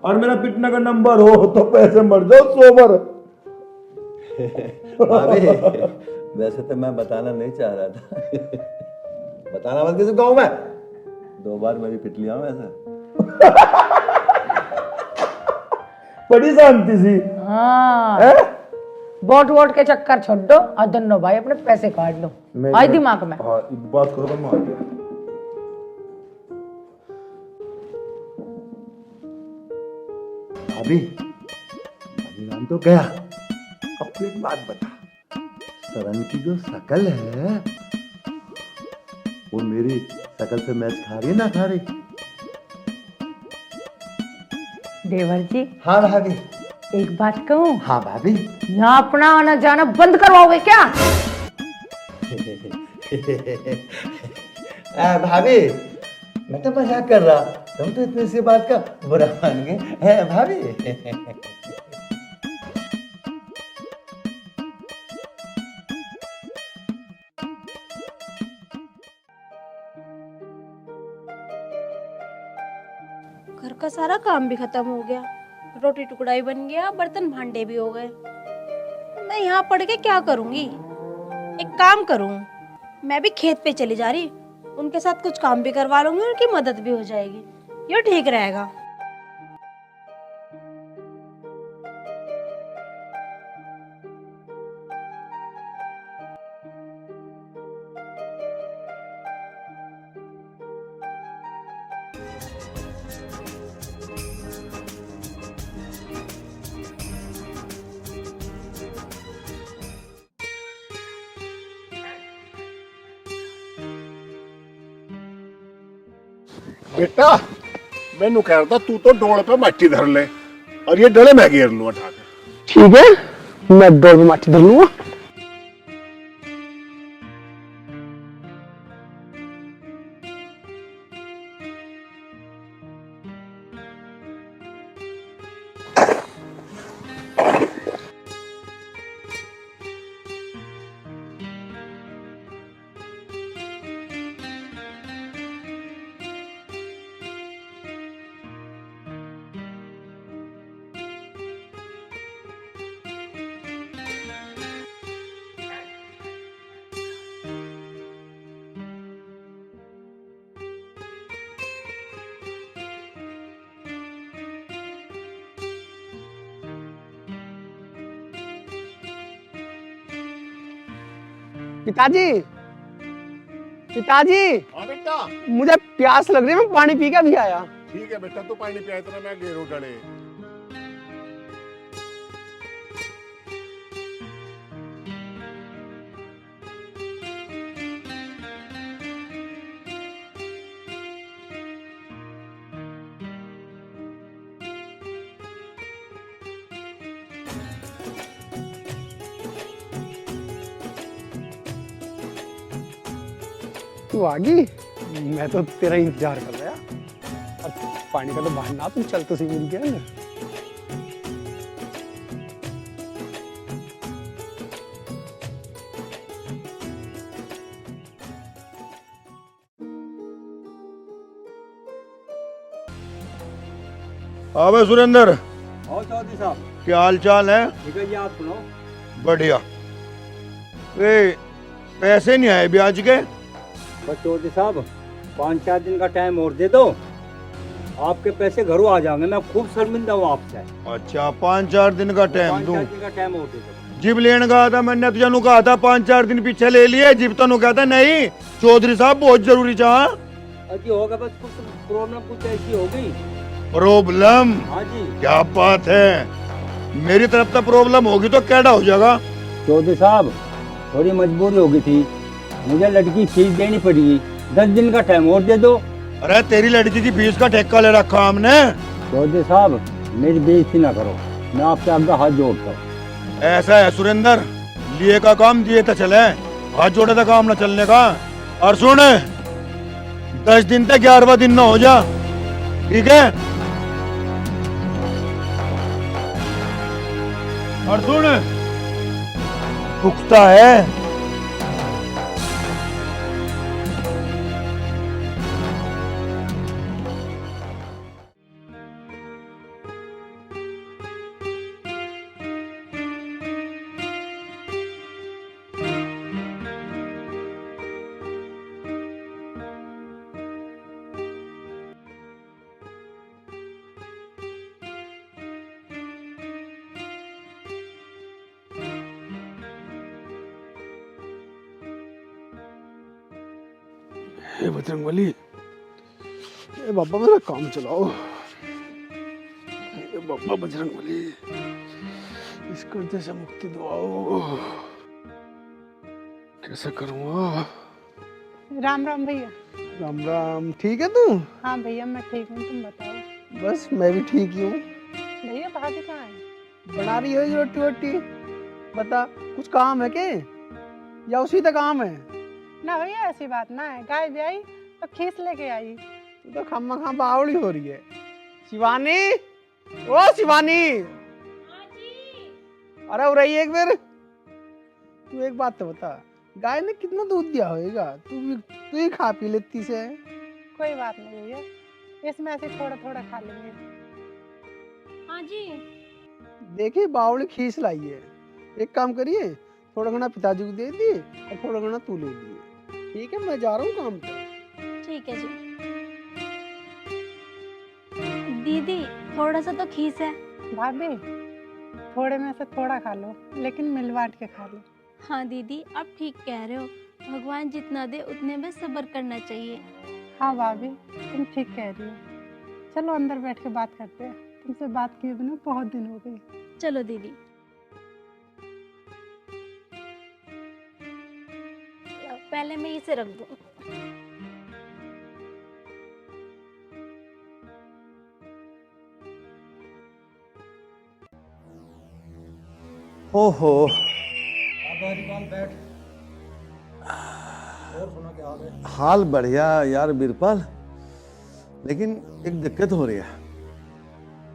और मेरा पिटने का नंबर हो तो पैसे मर जाओ सोबर। अबे वैसे तो मैं बताना नहीं चाह रहा था। बताना मत किसी गाँव में। 2 बार मैं भी पिट लिया हूं वैसे। बड़ी शांति सी। हाँ वोट वोट के चक्कर छोड़ दो और दोनों भाई अपने पैसे काट लो। आई दिमाग में। हाँ बात करो तो मार दिया। अभी नाम तो गया। अब तू एक बात बता, सरन की जो शकल है वो मेरी शकल से मैच खा रही है ना खा रही? देवर जी। हाँ भाभी। एक बात कहूँ? हाँ भाभी। यहाँ अपना आना जाना बंद करवाओगे क्या? भाभी मैं तो मजाक कर रहा, तुम तो इतनी सी बात का बुरा मान गए हैं भाभी। घर का सारा काम भी खत्म हो गया, रोटी टुकड़ा भी बन गया, बर्तन भांडे भी हो गए। मैं यहाँ पढ़ के क्या करूँगी? एक काम करूँ, मैं भी खेत पे चली जा रही, उनके साथ कुछ काम भी करवा लूंगी, उनकी मदद भी हो जाएगी, ये ठीक रहेगा। बेटा मैनू कह रहा तू तो डोल पे माटी धर ले और ये डले मैं घेर लूं उठा के। ठीक है, मैं डोल पे माटी धर लूंगा। पिताजी, पिताजी। हाँ बेटा। मुझे प्यास लग रही है, मैं पानी पी के भी आया। ठीक है बेटा, तू पानी पिया इतना मैं घेरू डले। तू आ गई? मैं तो तेरा इंतजार कर रहा। अब पानी का तो बहाना, तुम चल तो सही मिल गया ना। अबे सुरेंद्र, और चौधरी साहब क्या हाल चाल है? ठीक है जी, आप सुनो। बढ़िया। ए, पैसे नहीं आए ब्याज के? बस चौधरी साहब 5-4 दिन का टाइम और दे दो, आपके पैसे घरों आ जाएंगे। मैं खूब शर्मिंदा हूँ आपसे। अच्छा 5-4 दिन का टाइम 5-4 दूं। दिन का टाइम हो गया। जिब लेने का था मैंने तो जानू कहा था 5-4 दिन पीछे ले लिए। जिब तनु कहता नहीं चौधरी साहब बहुत जरूरी चाह। अजी होगा बस कुछ प्रॉब्लम कुछ ऐसी हो गई। प्रॉब्लम? हाँ जी। क्या बात है, मेरी तरफ से प्रॉब्लम होगी तो कैडा हो जाएगा? चौधरी साहब थोड़ी मजबूरी हो गई थी, मुझे लड़की फीस देनी पड़ेगी। 10 दिन का टाइम और दे दो। अरे तेरी लड़की की फीस का ठेका ले रखा हमने। चौधरी साहब मेरी बेइज्जती ना करो, मैं आपसे आगे हाथ जोड़ता हूँ। ऐसा है सुरेंद्र, लिए का काम दिए तो चले, हाथ जोड़े का काम न चलने का। और सुन 10 दिन तक 11वां दिन ना हो जा, ठीक है? और सुन पुख्ता है। हे बजरंगबली, ए बाबा मेरा काम चलाओ। ए बाबा बजरंगबली, इस कर्जे से मुक्ति दिलाओ। कैसे करूँगा? राम राम भैया। राम राम। ठीक है तू? हाँ भैया मैं ठीक हूँ, तुम बताओ। बस मैं भी ठीक ही हूँ। भैया भाभी कहाँ है? बना रही हो रोटी वोटी? बता कुछ काम है के या उसी तक काम है? ना भैया ऐसी बात ना है, गाय भी आई तो खीस लेके आई। तू तो खम्मा खम बावड़ी हो रही है। शिवानी, ओ शिवानी। अरे हो रही है एक बार। तू एक बात तो बता, गाय ने कितना दूध दिया होगा? तू ही खा पी लेती से। कोई बात नहीं भैया, इसमें ऐसे थोड़ा थोड़ा खा लेंगे। हाँ जी। देखिए बावड़ी खीस लाई है। एक काम करिए, थोड़ा घना पिताजी को दे दिए और थोड़ा घना तू ले लिए। ठीक है मैं जा रहा हूँ काम पे। ठीक है जी। दीदी थोड़ा सा तो खीस है। भाभी थोड़े में से थोड़ा खा लो, लेकिन मिल बांट के खा लो। हाँ दीदी आप ठीक कह रहे हो, भगवान जितना दे उतने में सब्र करना चाहिए। हाँ भाभी तुम ठीक कह रही हो। चलो अंदर बैठ के बात करते हैं, तुमसे बात किए बिना बहुत दिन हो गए। चलो दीदी। पहले मैं इसे रख दूं। ओहो बैठ। और सुना क्या हाल है? हाल बढ़िया यार बीरपाल, लेकिन एक दिक्कत हो रही है।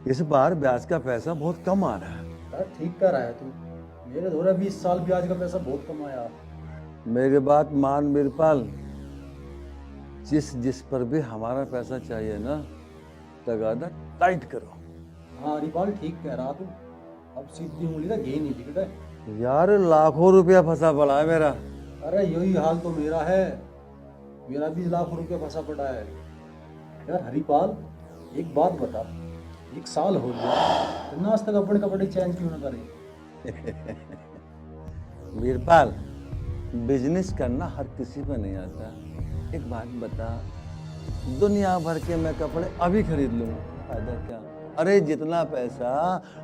इस बार ब्याज का पैसा बहुत कम आ रहा है। यार ठीक कर रहा है तू, मेरे धोरा 20 साल ब्याज का पैसा बहुत कम आया। मेरी बात मान बीरपाल, जिस पर भी हमारा पैसा चाहिए ना, तगादा टाइट करो। हाँ हरिपाल ठीक कह रहा तू, अब सीधी उंगली का घी नहीं बिगड़ा। यार लाखों रुपया फंसा पड़ा है मेरा। अरे यही हाल तो मेरा है, मेरा भी लाखों रुपया फंसा पड़ा है। यार हरिपाल एक बात बता, 1 साल हो गया तुमने आज तक अपने कपड़े चेंज क्यों ना करे? बीरपाल बिजनेस करना हर किसी पे नहीं आता। एक बात बता, दुनिया भर के मैं कपड़े अभी खरीद लूँ, फायदा क्या? अरे जितना पैसा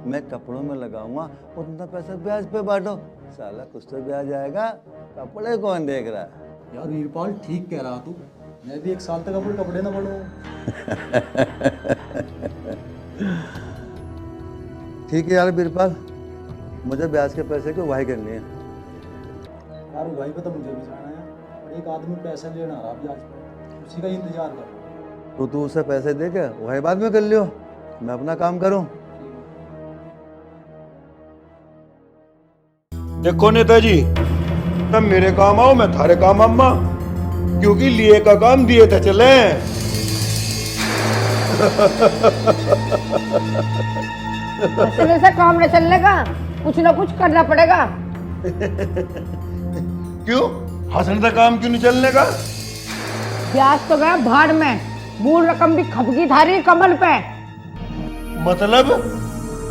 मैं कपड़ों में लगाऊंगा उतना पैसा ब्याज पे बांटो, साला कुछ तो ब्याज आएगा। कपड़े कौन देख रहा है? यार वीरपाल ठीक कह रहा तू, मैं भी 1 साल तक अपने कपड़े ना बनूं। ठीक है यार बीरपाल, मुझे ब्याज के पैसे की उगाही करनी है। यार भाई पे तो मुझे भी जाना है, और एक आदमी पैसे लेना रहा ब्याज पे, उसी का इंतजार कर। तो तू उसे पैसे दे के वही बाद में कर लियो, मैं अपना काम करूं। देखो नेताजी, तब मेरे काम आओ मैं थारे काम अम्मा, क्योंकि लिए का काम दिए थे चले। ऐसे वैसे काम न चलने का, कुछ ना कुछ करना पड़ेगा। क्यों हंसने का काम क्यों नहीं चलने का? ब्याज तो गया भाड़ में, मूल रकम भी खपकी धारी कमल पे।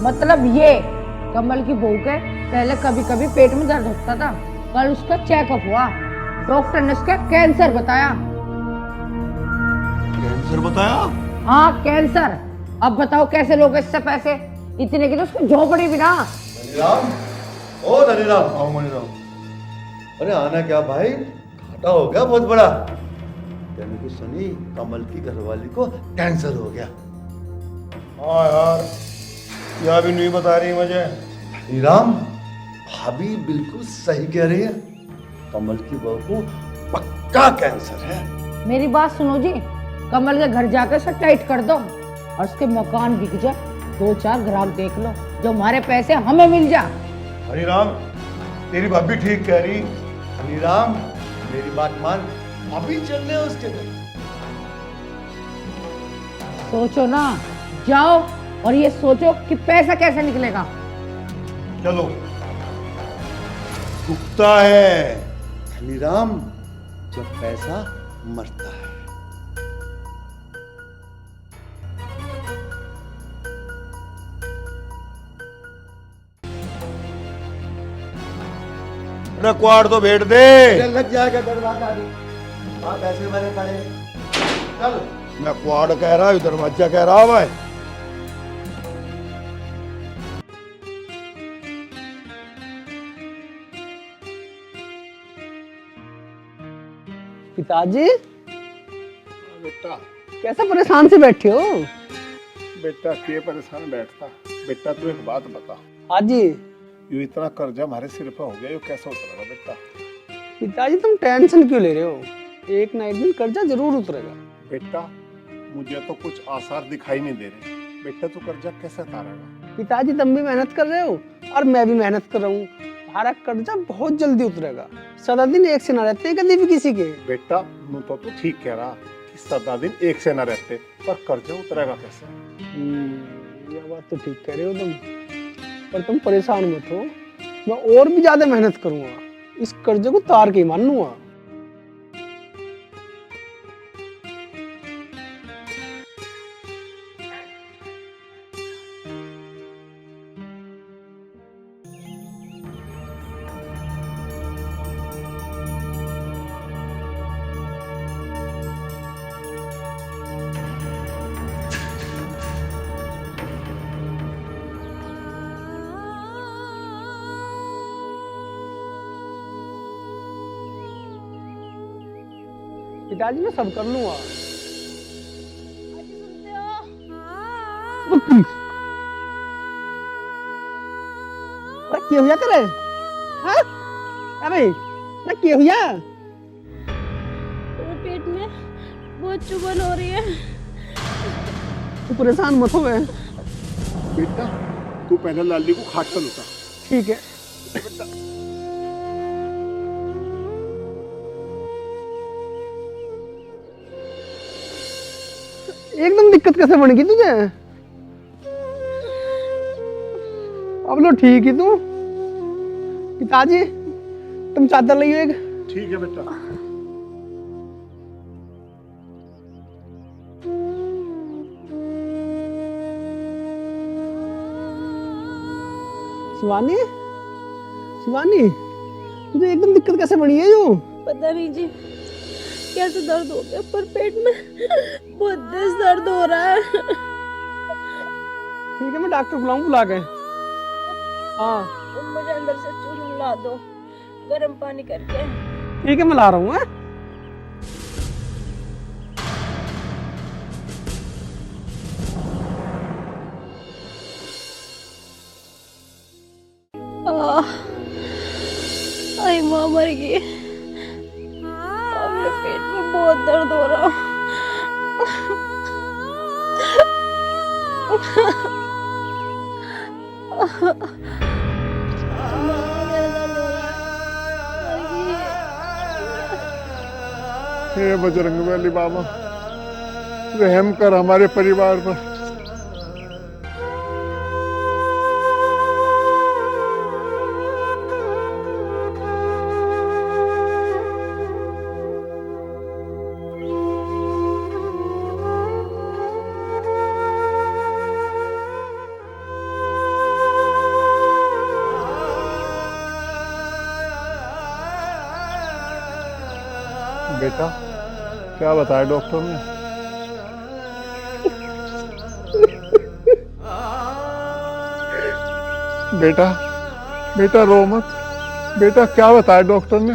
मतलब ये कमल की बहू के पहले कभी कभी पेट में दर्द होता था, कल उसका चेकअप हुआ, डॉक्टर ने उसका कैंसर बताया। कैंसर बताया? हाँ कैंसर। अब बताओ कैसे लोगे इससे पैसे, इतने की तो उसको झोपड़ी भी ना। धनीराम, ओ धनीराम, आओ मनीराम। अरे आना क्या भाई, घाटा हो गया बहुत बड़ा। यानी कि सनी, कमल की घरवाली को कैंसर हो गया। हाँ यार, यह भी नहीं बता रही मुझे। धनीराम, भाभी बिल्कुल सही कह रही है, कमल की बहू को पक्का कैंसर है। मेरी बात सुनो जी, कमल के घर जाकर सब टाइट कर दो और उसके मकान बिक जाए, 2-4 ग्राम देख लो, जो हमारे पैसे हमें मिल जा। हनीराम, तेरी भाभी ठीक कह रही। धनीराम, मेरी बात मान, अभी चलने उसके घर। सोचो ना, जाओ और ये सोचो कि पैसा कैसे निकलेगा। चलो, दुखता है। धनीराम, जब पैसा मरता है। ना क्वाड तो भेट दे। लग जाएगा दरवाजा अभी, पैसे भरे पड़े। चल। मैं क्वाड कह रहा हूँ, दरवाजा कह रहा हूँ भाई। पिताजी बेटा, कैसे परेशान से बैठे हो? बेटा के परेशान बैठता। बेटा तू एक बात बता, हाँ जी। ये इतना कर्जा हमारे सिर पे हो गया, ये कैसे उतरेगा बेटा? पिताजी तुम टेंशन क्यों ले रहे हो, एक ना एक दिन कर्जा जरूर उतरेगा। बेटा मुझे तो कुछ आसार दिखाई नहीं दे रहे। बेटा तू कर्जा कैसे उतारेगा? पिताजी तुम भी मेहनत कर रहे हो और मैं भी मेहनत कर रहा हूँ, हमारा कर्जा बहुत जल्दी उतरेगा। सदा दिन एक से ना रहते कभी भी किसी के। बेटा तू तो ठीक कह रहा कि सदा दिन एक से ना रहते, पर कर्जा उतरेगा कैसे? यह बात तो ठीक कह रहे हो तुम, पर तुम परेशान मत हो, मैं और भी ज्यादा मेहनत करूंगा, इस कर्जे को तार के ही मान लूंगा। पिताजी मैं सब कर लूंगा। क्या हुआ तेरे? हाँ? अरे ना क्या हुआ? मेरे पेट में बहुत चुभन हो रही है। तू परेशान मत हो। बेटा तू पहले लाली को खाट पर उतार। ठीक है। एकदम दिक्कत कैसे बन गई तुझे? अब लो ठीक ही तू। पिताजी तुम चादर लियो एक। ठीक है बेटा। शिवानी, शिवानी तुझे एकदम दिक्कत कैसे बनी है यूं? पता नहीं जी कैसे दर्द हो गया, पर पेट में बहुत तेज दर्द हो रहा है। ठीक है मैं डॉक्टर बुलाऊं बुला के। हाँ मुझे अंदर से चूर्ण ला दो गर्म पानी करके। ठीक है मैं ला रहा हूँ। आई माँ मर गई, मेरे पेट में बहुत दर्द हो रहा। हे बजरंगबली बाबा, रहम कर हमारे परिवार पर। बेटा क्या बताया डॉक्टर ने? बेटा बेटा रो मत। बेटा क्या बताया डॉक्टर ने?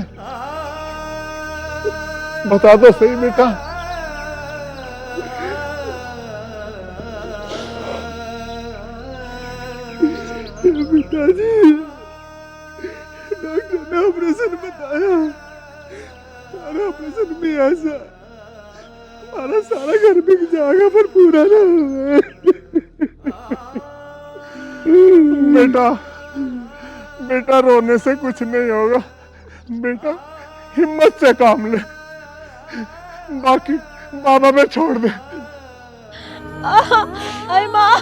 बता दो सही बेटा। पिताजी डॉक्टर ने ऑपरेशन बताया और ऑपरेशन में ऐसा हमारा सारा घर बिक जाएगा पर पूरा ना होगा। बेटा बेटा रोने से कुछ नहीं होगा। बेटा हिम्मत से काम ले, बाकी बाबा पे छोड़ दे। आई माँ।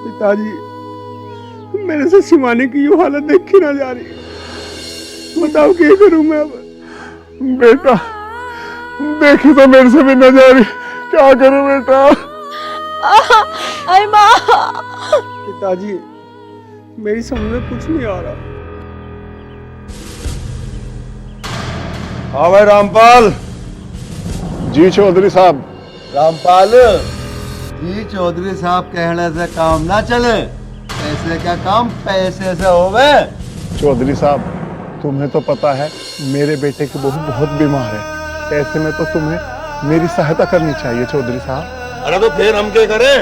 पिताजी मेरे से शिवानी की ये हालत देखी ना जा रही, बताओ क्या करूं मैं अब? बेटा देखी तो मेरे से भी न जा रही, क्या करूं बेटा? आई माँ। पिताजी मेरी समझ में कुछ नहीं आ रहा। हाँ भाई रामपाल। जी चौधरी साहब। रामपाल जी, चौधरी साहब कहने से काम ना चले, पैसे का काम पैसे से होवे। चौधरी साहब तुम्हें तो पता है मेरे बेटे की बहू बहुत बीमार है, ऐसे में तो तुम्हें मेरी सहायता करनी चाहिए चौधरी साहब। अरे तो फिर हम क्या करें?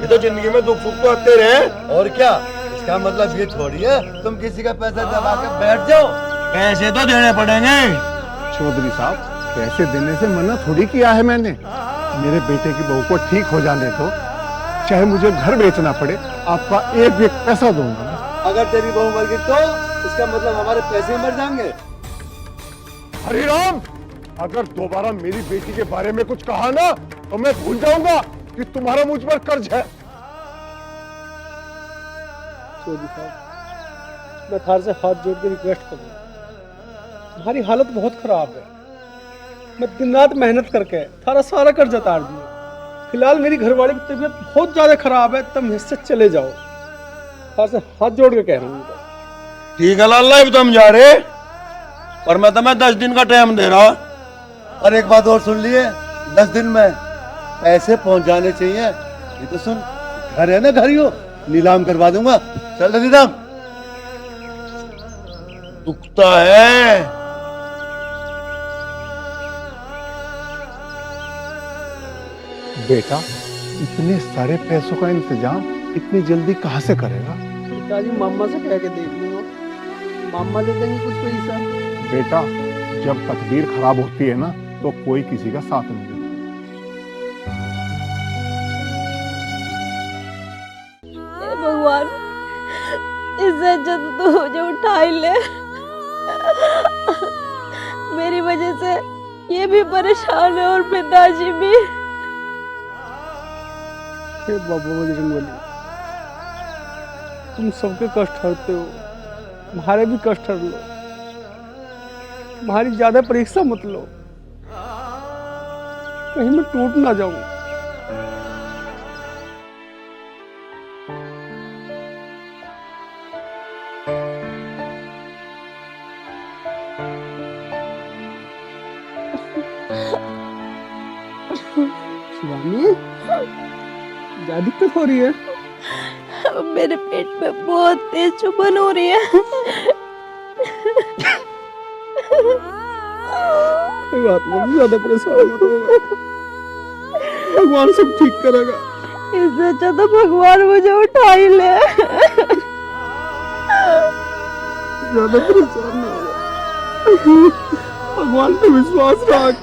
ये तो जिंदगी में दुख सुख तो आते रहे। और क्या, इसका मतलब ये थोड़ी है तुम किसी का पैसा दबा के बैठ जाओ। पैसे तो देने पड़ेंगे। चौधरी साहब पैसे देने से मना थोड़ी किया है मैंने। मेरे बेटे की बहू को ठीक हो जाने दो, चाहे मुझे घर बेचना पड़े, आपका एक एक पैसा दूंगा। अगर तेरी बहू मर गई तो इसका मतलब हमारे पैसे मर जाएंगे। हरिराम, अगर दोबारा मेरी बेटी के बारे में कुछ कहा ना तो मैं भूल जाऊंगा कि तुम्हारा मुझ पर कर्ज है। चौधरी साहब मैं थार से हाथ जोड़ के रिक्वेस्ट करूंगा, तुम्हारी हालत बहुत खराब है। मैं दिन रात मेहनत करके थारा सारा कर्ज उतार दिया। फिलहाल मेरी घरवाली की तबीयत बहुत ज्यादा खराब है, तुम इससे चले जाओ। थार से हाथ जोड़ के कह रहा हूँ। ठीक है लाला, अब तो हम जा रहे, पर मैं तुम्हें 10 दिन का टाइम दे रहा। और एक बात और सुन लिए, 10 दिन में पैसे पहुंच जाने चाहिए। ये तो सुन, घर है ना, घर ही हो, नीलाम करवा दूंगा। चल नीलाम। दुखता है। बेटा इतने सारे पैसों का इंतजाम इतनी जल्दी कहाँ से करेगा? पिताजी मामा से कह के देख लूंगा, मामा दे देंगे कुछ पैसा। बेटा जब तकदीर खराब होती है ना तो कोई किसी का साथ नहीं देता। हे भगवान, इससे अच्छा तो मुझे उठा ही ले। मेरी वजह से ये भी परेशान है और पिताजी भी। हे बाबा बजरंगबली, तुम सबके कष्ट हरते हो, तुम्हारे भी कष्ट हर लो। तुम्हारी ज्यादा परीक्षा मत लो, कहीं मैं टूट ना जाऊं। शिवानी, क्या दिक्कत हो रही है? मेरे पेट में बहुत तेज चुभन हो रही है। कोई बात नहीं, ज्यादा परेशान मत हो, भगवान सब ठीक करेगा। इससे अच्छा तो भगवान मुझे उठा ही ले। ज्यादा परेशान ना हो, भगवान पे विश्वास रख।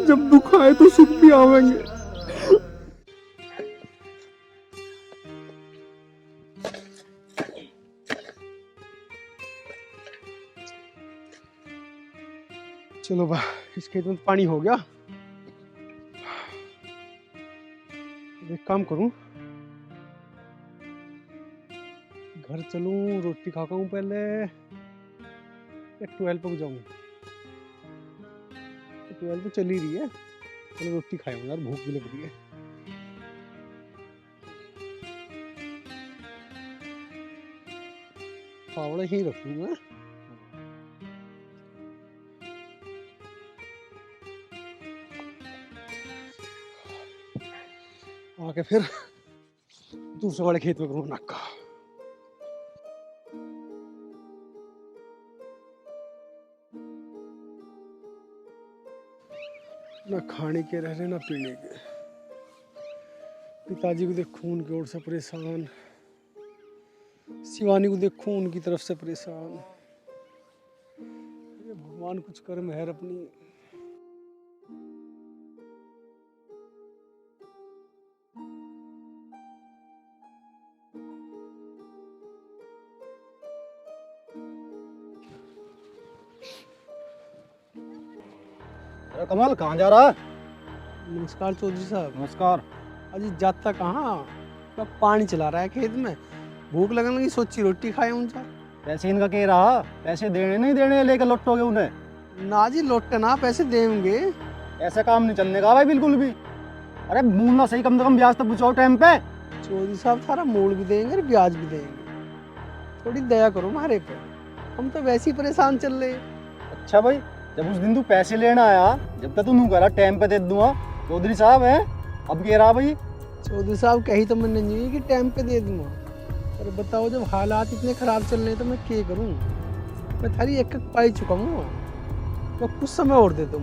जब दुख आए तो सुख भी आवेंगे। चलो बा, इस खेत में पानी हो गया। एक काम करूं, घर चलूं, रोटी खा खाऊं पहले, या 12 तक जाऊं? 12 तो चल ही रही है, चलो रोटी खाऊं यार, भूख भी लग रही है। फावड़ा ही रख लूंगा। आके फिर दूसरे वाले खेत में करूँ नक्का। ना खाने के रह रहे ना पीने के। पिताजी को देख खून की ओर से परेशान, शिवानी को देख खून की तरफ से परेशान। ये भगवान कुछ कर मेहर अपनी। अरे कमल कहाँ जा रहा है? नमस्कार चौधरी साहब। नमस्कार। अजी जाता कहाँ, मैं पानी चला रहा है खेत में। भूख लगने लगी, सोची रोटी खाए उनका। पैसे इनका कह रहा, पैसे देने नहीं देने लेकर लौटोगे उन्हें? ना जी लौटे ना, पैसे देंगे। ऐसा काम नहीं चलने का भाई बिल्कुल भी। अरे मूल ना सही, कम से कम ब्याज तो पूछो टाइम पे। चौधरी साहब थारा मूल भी देंगे और ब्याज भी देंगे, थोड़ी दया करो हमारे पे, हम तो वैसे ही परेशान चल रहे। अच्छा भाई, जब उस दिन तू पैसे लेना आया, जब तक तू नू करा टाइम पे दे दूंगा, चौधरी साहब है अब कह रहा भाई। चौधरी साहब कही तो मैंने नहीं कि टाइम पे दे दूंगा, पर बताओ जब हालात इतने खराब चल रहे हैं तो मैं क्या करूं? मैं थारी एक एक पाई चुका हूँ, तो कुछ समय और दे दो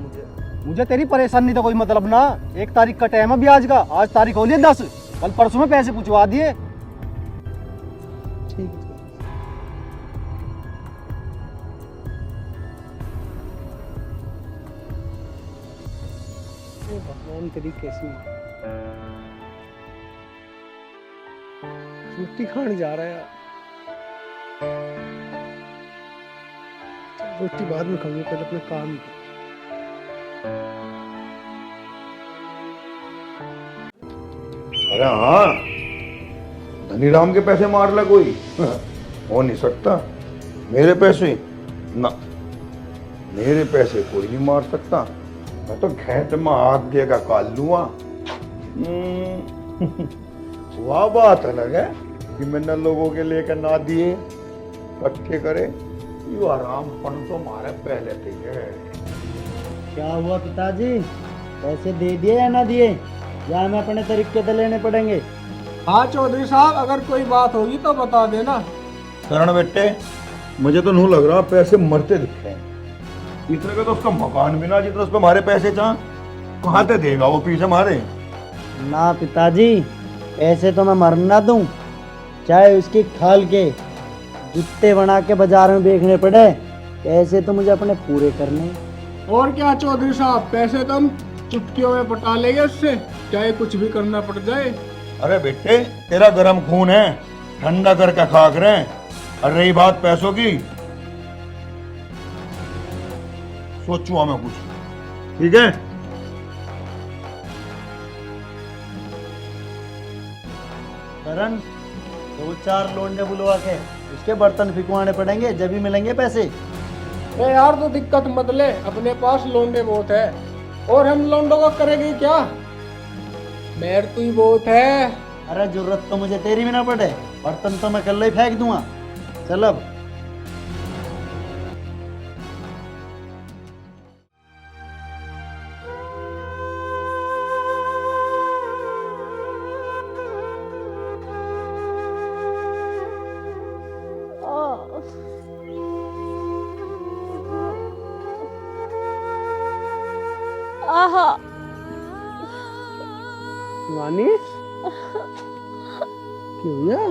मुझे तेरी परेशानी तो कोई मतलब ना। 1 तारीख का टाइम है ब्याज का, आज तारीख हो लिया 10, कल परसों में पैसे पूछवा दिए। ठीक है। भगवान तेरी कैसी रोटी खाने जा रहा है यार। रोटी बाद में खाऊंगा, पहले अपने काम की। अरे हाँ, धनीराम के पैसे मार ले कोई? हो नहीं सकता। मेरे पैसे ना, मेरे पैसे कोई नहीं मार सकता। मैं तो घेट में हाथ देगा काल लूंगा। वह बात अलग है कि मैंने लोगों के लेकर ना दिए, इकट्ठे करे। यू आराम पन तो मारे पहले थे। क्या हुआ पिताजी, पैसे दे दिए या ना दिए, या हमें अपने तरीके से लेने पड़ेंगे? हाँ चौधरी साहब, अगर कोई बात होगी तो बता देना। करण बेटे, मुझे तो नहीं लग रहा पैसे मरते दिखे हैं। इतने का तो उसका मकान भी ना, जितना उस पर हमारे पैसे चाह कहाँ से देगा वो पीछे मारे। ना पिताजी, पैसे तो मैं मरना दूं, चाहे उसकी खाल के जूते बना के बाजार में बेचने पड़े, पैसे तो मुझे अपने पूरे करने। और क्या चौधरी साहब, पैसे तो हम चुटकियों में पटा लेंगे उससे, चाहे कुछ भी करना पड़ जाए। अरे बेटे, तेरा गर्म खून है, ठंडा करके खाक रहे। और रही बात पैसों की, सोचूंगा मैं कुछ, ठीक है? करण, 2-4 लोंडे बुलवा के उसके बर्तन फिकवाने पड़ेंगे, जब भी मिलेंगे पैसे। अरे यार तो दिक्कत मत ले, अपने पास लोंडे बहुत है, और हम लोंडों का करेंगे क्या? मेर तू ही बहुत है। अरे जरूरत तो मुझे तेरी भी ना पड़े, बर्तन तो मैं कल ही फेंक दूंगा। चल अब। आहा, शिवानी, क्यों हुआ?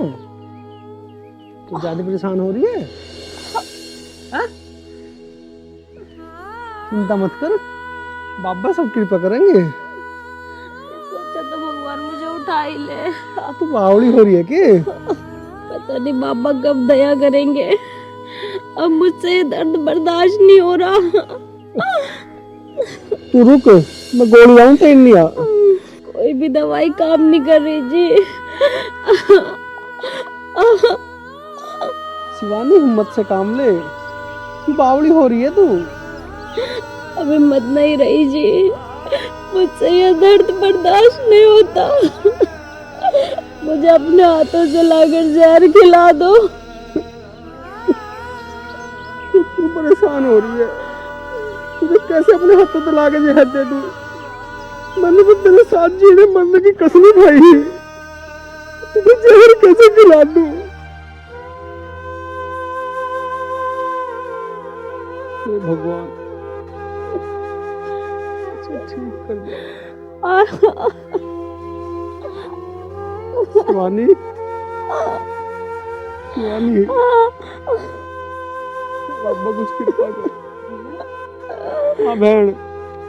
तू ज्यादा परेशान हो रही है? हाँ? चिंता मत कर, बाबा सब कृपा करेंगे। सोचा तो भगवान मुझे उठा ही ले। तू बावड़ी हो रही है कि? पता नहीं बाबा कब दया करेंगे, अब मुझसे ये दर्द बर्दाश्त नहीं हो रहा। तू रुक, मैं गोली लाऊं तेल लिया। कोई भी दवाई काम नहीं कर रही जी। शिवानी, हिम्मत से काम ले, तू बावड़ी हो रही है तू। अब हिम्मत नहीं रही जी, मुझसे ये दर्द बर्दाश्त नहीं होता। मुझे अपने हाथों से लाकर जहर खिला दो। तू परेशान हो रही है, तुझे कैसे अपने हाथों से लाके जहर दे दूं? मैंने तो तेरे साथ जीने मरने की कसम खाई है, तुझे जहर कैसे खिला दूं? हे भगवान, इसे ठीक कर दे। शिवानी, शिवानी, बाबा कुछ कृपा कर। हाँ बहन।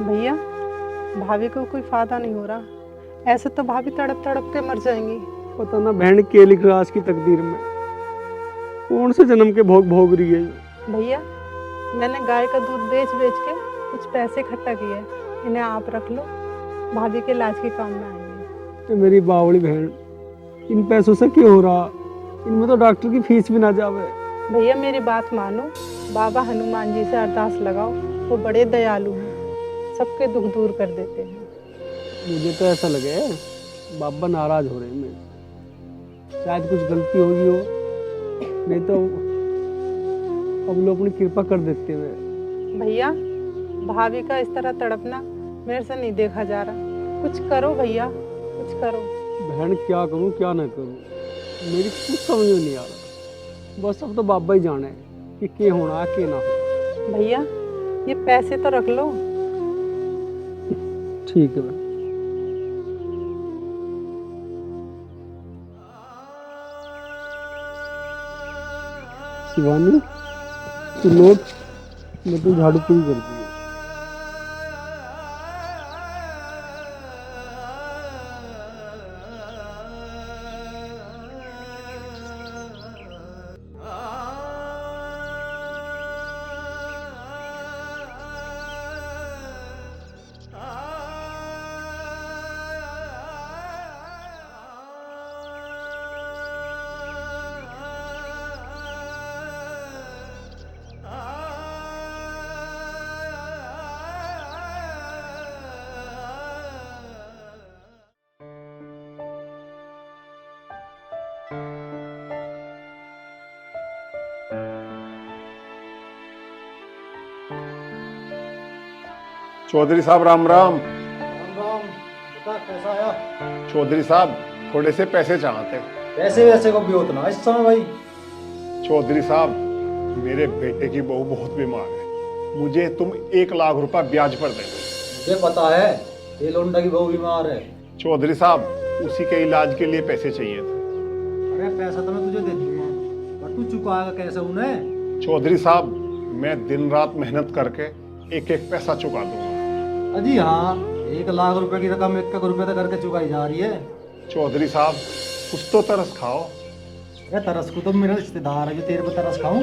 भैया भाभी को कोई फायदा नहीं हो रहा, ऐसे तो भाभी तड़प तड़प के मर जाएंगी। पता ना बहन क्या लिख रहा आज की तकदीर में, कौन से जन्म के भोग भोग रही है ये। भैया मैंने गाय का दूध बेच बेच के कुछ पैसे इकट्ठा किए हैं, इन्हें आप रख लो, भाभी के इलाज के काम में आएंगे। तो मेरी बावड़ी बहन, इन पैसों से क्यों हो रहा, इनमें तो डॉक्टर की फीस भी ना जावे। भैया मेरी बात मानो, बाबा हनुमान जी से अरदास लगाओ, वो बड़े दयालु हैं, सबके दुख दूर कर देते हैं। मुझे तो ऐसा लगे बाबा नाराज हो रहे हैं मेरे, शायद कुछ गलती होगी हो, नहीं तो अब लोग अपनी कृपा कर देते हुए। भैया भाभी का इस तरह तड़पना मेरे से नहीं देखा जा रहा, कुछ करो भैया, कुछ करो। बहन क्या करूं क्या ना करूं, मेरी कुछ समझ में नहीं आ रहा, बस अब तो बाबा ही जाने कि क्या होना क्या ना हो। भैया ये पैसे तो रख लो। ठीक है बहन। शिवानी तू लौट, मैं तो झाड़ू पूरी कर दी। चौधरी साहब राम राम। राम बता कैसा आया? चौधरी साहब थोड़े से पैसे चाहते। पैसे वैसे को भी उतना इस समय भाई? चौधरी साहब मेरे बेटे की बहू बहुत बीमार है, मुझे तुम 1 लाख रुपया ब्याज पर दे दो। मुझे पता है ये लोंडा की बहू बीमार है। चौधरी साहब उसी के इलाज के लिए पैसे चाहिए थे। अरे पैसा तो मैं तुझे दे दूंगा, पर तू चुकाएगा कैसे उन्हें? चौधरी साहब मैं दिन रात मेहनत करके एक एक पैसा चुका दूंगा। अजी हाँ, 1 लाख रुपए की रकम 1 रुपए तक करके चुकाई जा रही है। चौधरी साहब कुछ तो तरस खाओ। अरे तरस को तो मेरा रिश्तेदार है जो तेरे पे तरस खाऊं?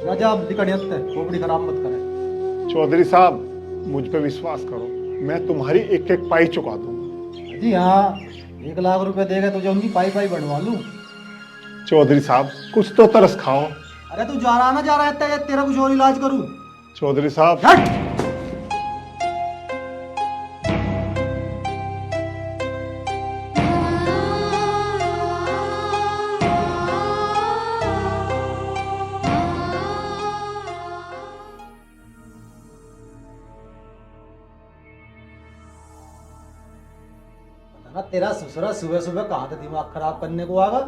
राजा आप दिकड़ियत खोपड़ी खराब मत करे। चौधरी साहब मुझ पे विश्वास करो, मैं तुम्हारी एक एक पाई चुका दूंगा। जी हाँ, 1 लाख रुपए देगा तुझे उनकी पाई पाई बढ़वा लूं। चौधरी साहब कुछ तो तरस खाओ। अरे तू जा रहा ना जा रहा है, तेरा कुछ और इलाज करूं? चौधरी साहब हट! तेरा ससुरा सुबह सुबह कहाँ से दिमाग खराब करने को आगा?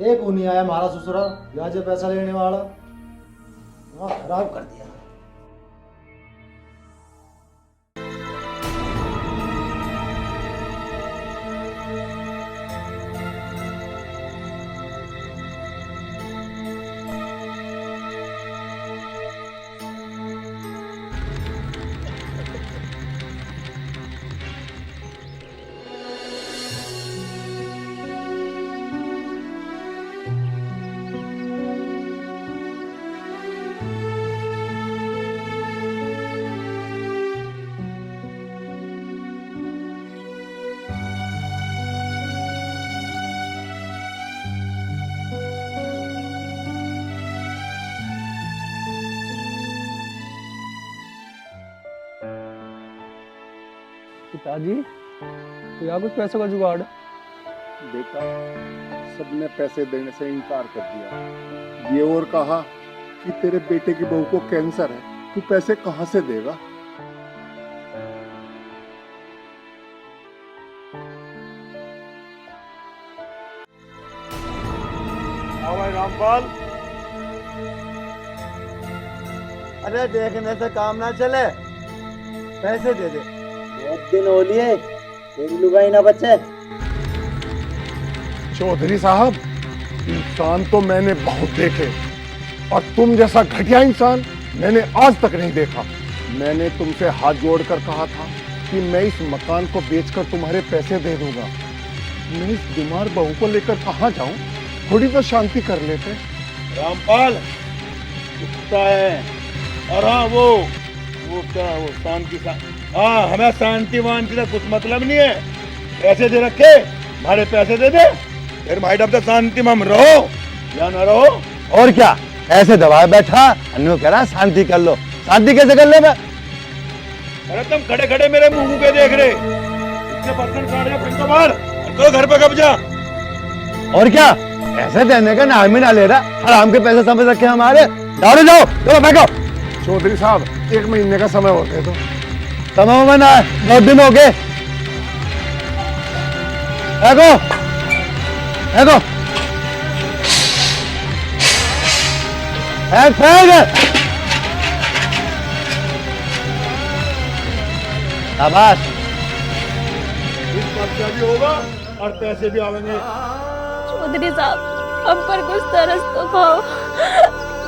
एक नहीं आया हमारा ससुरा ब्याज पे पैसा लेने वाला, दिमाग खराब कर दिया। पिताजी तो यहाँ कुछ पैसों का जुगाड़? बेटा सबने पैसे देने से इनकार कर दिया, ये और कहा कि तेरे बेटे की बहू को कैंसर है, तू पैसे कहाँ से देगा? भाई रामपाल। अरे देखने से काम ना चले, पैसे दे दे। बहुत दिन हो लिए एक लुगाई ना बचे। चौधरी साहब, इंसान तो मैंने बहुत देखे और तुम जैसा घटिया इंसान मैंने आज तक नहीं देखा। मैंने तुमसे हाथ जोड़कर कहा था कि मैं इस मकान को बेचकर तुम्हारे पैसे दे दूंगा। मैं इस बीमार बहू को लेकर कहाँ जाऊं? थोड़ी तो शांति कर लेते। रामपाल कुत्ता है। और हाँ वो क्या वो शांति हाँ, हमें शांति वांति का कुछ मतलब नहीं है। पैसे दे रखे, हमारे पैसे दे दे, फिर भाई अब तक शांति में हम रहो या ना रहो। और क्या ऐसे दबाए बैठा, अन्नू कह रहा शांति कर लो। शांति कैसे कर ले मैं? अरे तुम खड़े खड़े मेरे मुंह के देख रहे, इसके बर्तन काट के फेंको बाहर, तो घर पे कब्जा। और क्या ऐसे देने का नाम ही ना ले रहा, हराम के पैसे समझ रखे हमारे। जाओ जाओ, चलो फेंको। चौधरी साहब, 1 महीने का समय और दे दो। समय में ना, 2 दिन हो गए। फेंको फेंको, फेंक फेंक। शाबाश। इस खर्चा भी होगा और पैसे भी आवेंगे। चौधरी साहब, हम पर कुछ तरस तो खाओ।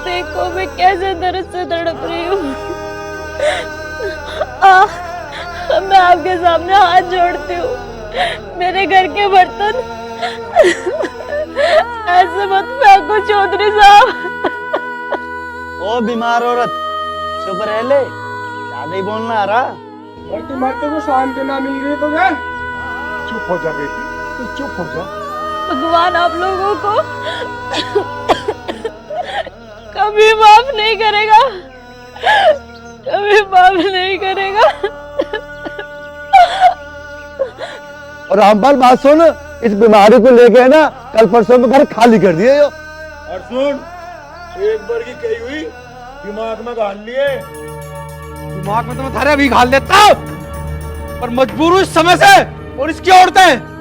देखो मैं कैसे दर्द से तड़प रही हूँ। मैं आपके सामने हाथ जोड़ती हूँ। मेरे घर के बर्तन ऐसे मत फेंको चौधरी साहब। ओ बीमार औरत, चुप रह ले, ज्यादा ही बोलना आ रहा। और तुम्हारे को शांति ना मिल रही तो क्या? चुप हो जा बेटी, तू चुप हो जा। भगवान आप लोगों को कभी माफ नहीं करेगा, कभी माफ नहीं करेगा। और रामपाल बात सुन, इस बीमारी को लेके ना कल परसों में घर खाली कर दिए जो। और सुन, एक बार की कही हुई दिमाग में घाल लिए। दिमाग में तो मैं थारे अभी घाल देता हूँ, पर मजबूर हूँ इस समय से और इसकी औरतें।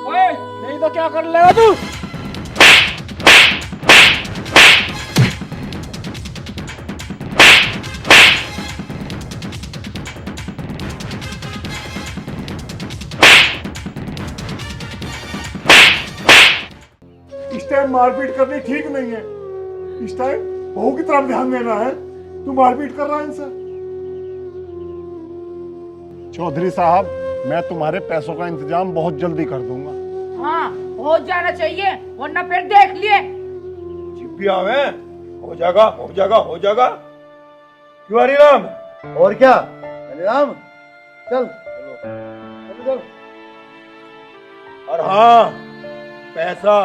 ओए, नहीं तो क्या कर लेगा तू? इस टाइम मारपीट करनी ठीक नहीं है। इस टाइम बहू की तरफ ध्यान देना है। तू मारपीट कर रहा है इनसे। चौधरी साहब, मैं तुम्हारे पैसों का इंतजाम बहुत जल्दी कर दूंगा। हाँ हो जाना चाहिए, वरना फिर देख लिए। जिप भी आवे, हो जाएगा हो जाएगा हो जाएगा। क्यों हरिराम? और क्या हरिराम, चल चल चल। और हाँ, पैसा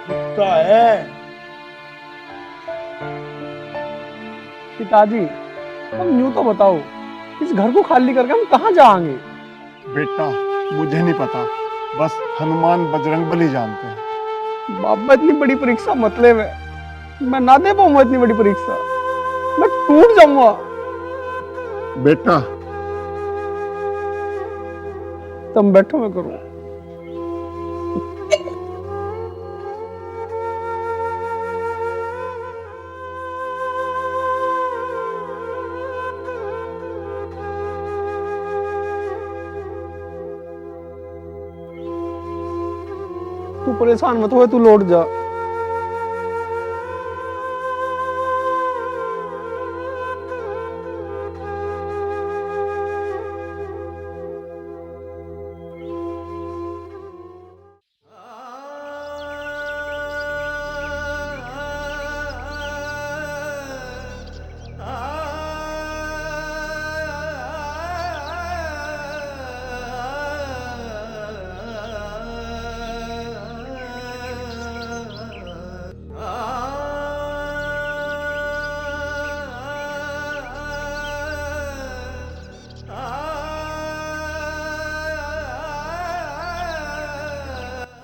दिखता है। पिताजी, हम यूं तो बताओ, इस घर को खाली करके हम कहाँ जाएंगे? बेटा, मुझे नहीं पता, बस हनुमान बजरंगबली जानते हैं। बाबा इतनी बड़ी परीक्षा मतलब है, मैं ना दे पाऊंगा इतनी बड़ी परीक्षा, मैं टूट जाऊंगा। बेटा, तुम बैठो, मैं करूँ। तू परेशान मत हो, तू लौट जा।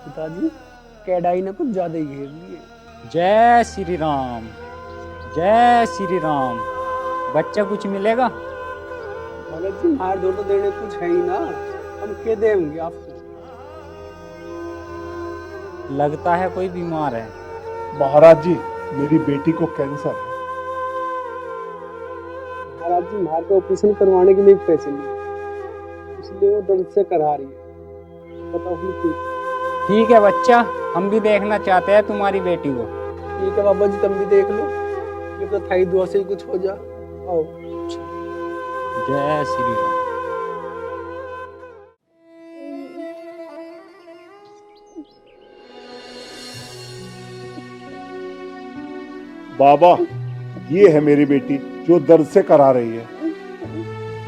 पिताजी, कैडाई ने कुछ ज्यादा ही घेर लिए। जय श्री राम, जय श्री राम। बच्चा कुछ मिलेगा? भगत जी, मार दो तो देने कुछ है ही ना, हम क्या देंगे आपको? लगता है कोई बीमार है। महाराज जी, मेरी बेटी को कैंसर है। महाराज जी, हमारे को ऑपरेशन करवाने के लिए पैसे नहीं, इसलिए वो दर्द से करा रही है। बताओ ठीक। ठीक है बच्चा, हम भी देखना चाहते हैं तुम्हारी बेटी को। ठीक है बाबा जी, तुम भी देख लो, ये तो थाई दुआ से ही कुछ हो जा। आओ। जय श्री राम। बाबा, ये है मेरी बेटी जो दर्द से करा रही है।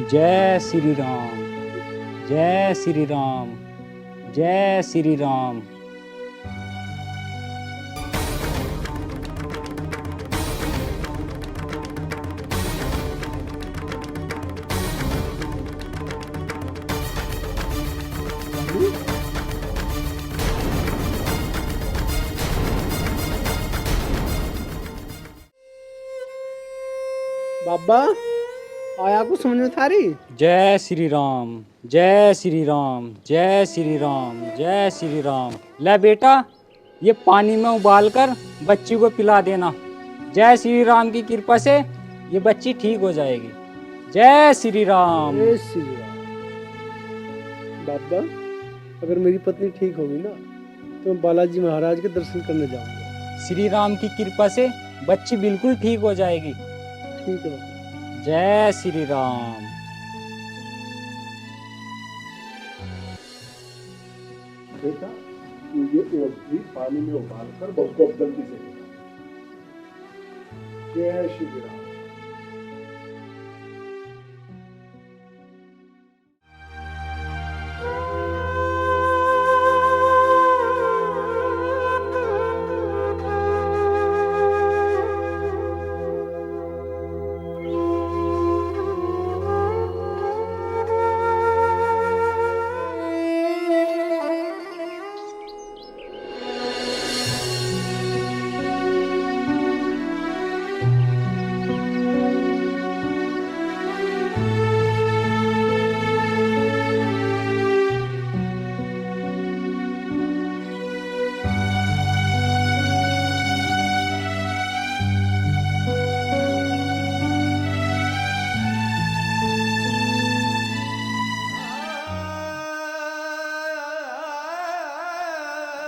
जय श्री राम, जय श्री राम, जय श्री राम। बाबा, आया कुछ समझ में थारी? जय श्री राम, जय श्री राम, जय श्री राम, जय श्री राम। ले बेटा, ये पानी में उबाल कर बच्ची को पिला देना। जय श्री राम की कृपा से ये बच्ची ठीक हो जाएगी। जय श्री राम। जय श्री राम। बाबा, अगर मेरी पत्नी ठीक होगी ना, तो मैं बालाजी महाराज के दर्शन करने जाऊंगा। श्री राम की कृपा से बच्ची बिल्कुल ठीक हो जाएगी। ठीक है बाबा। जय श्री राम। बेटा, तू ये ओढ़नी पानी में उबाल कर बहुत जल्दी से लेना। जय श्री राम।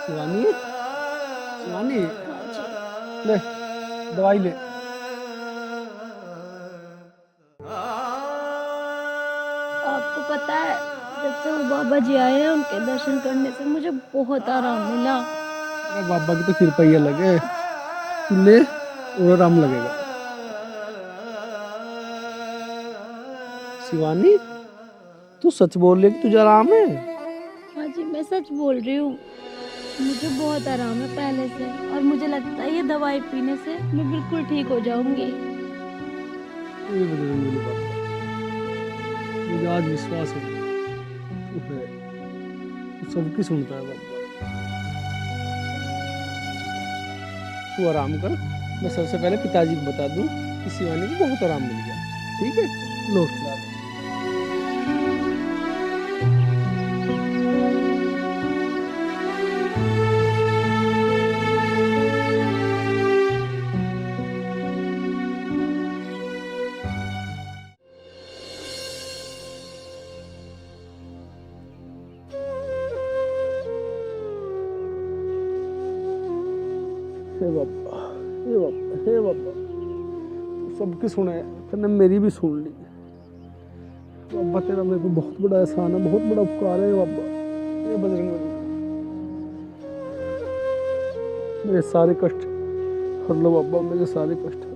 शिवानी, शिवानी, ले दवाई ले। आपको पता है, जब से वो बाबा जी आए हैं, उनके दर्शन करने से मुझे बहुत आराम मिला। अरे बाबा की तो कृपा ही अलग है, तू ले और आराम लगेगा। शिवानी, तू सच बोल रही है कि तुझे आराम है? हाँ जी, मैं सच बोल रही हूँ। मुझे बहुत आराम है पहले से, और मुझे लगता है ये दवाई पीने से मैं बिल्कुल ठीक हो जाऊंगी। ये बजरंगबली बाबा, मुझे आज विश्वास हो गया, तू है, तू सबकी सुनता है बाबा। तू आराम कर, मैं सबसे पहले पिताजी को बता दूं कि शिवानी को बहुत आराम मिल गया। ठीक है, लो खिला दो। हे बाबा, हे बाबा, हे बाबा, सबकी सुने, तेने मेरी भी सुन ली। बाबा, तेरा मेरे को बहुत बड़ा एहसान है, बहुत बड़ा उपकार है बाबा। ये बजरंगबली, मेरे सारे कष्ट हर लो बाबा, मेरे सारे कष्ट हर लो।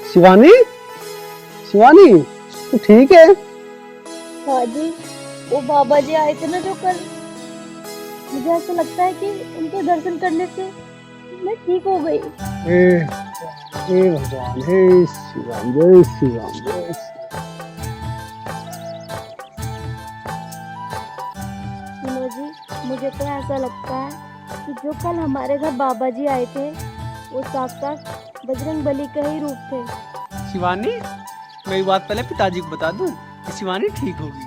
शिवानी, शिवानी तू ठीक है? हाँ जी, वो बाबा जी आए थे ना जो कल, मुझे ऐसा लगता है कि उनके दर्शन करने से मैं ठीक हो गई। हे भगवान, हे श्री राम, जय श्री राम, जय श्री सुनो जी, मुझे तो ऐसा लगता है कि जो कल हमारे घर बाबा जी आए थे वो साक्षात बजरंग बली का ही रूप थे। शिवानी, मैं ये बात पहले पिताजी को बता दूं कि शिवानी ठीक होगी।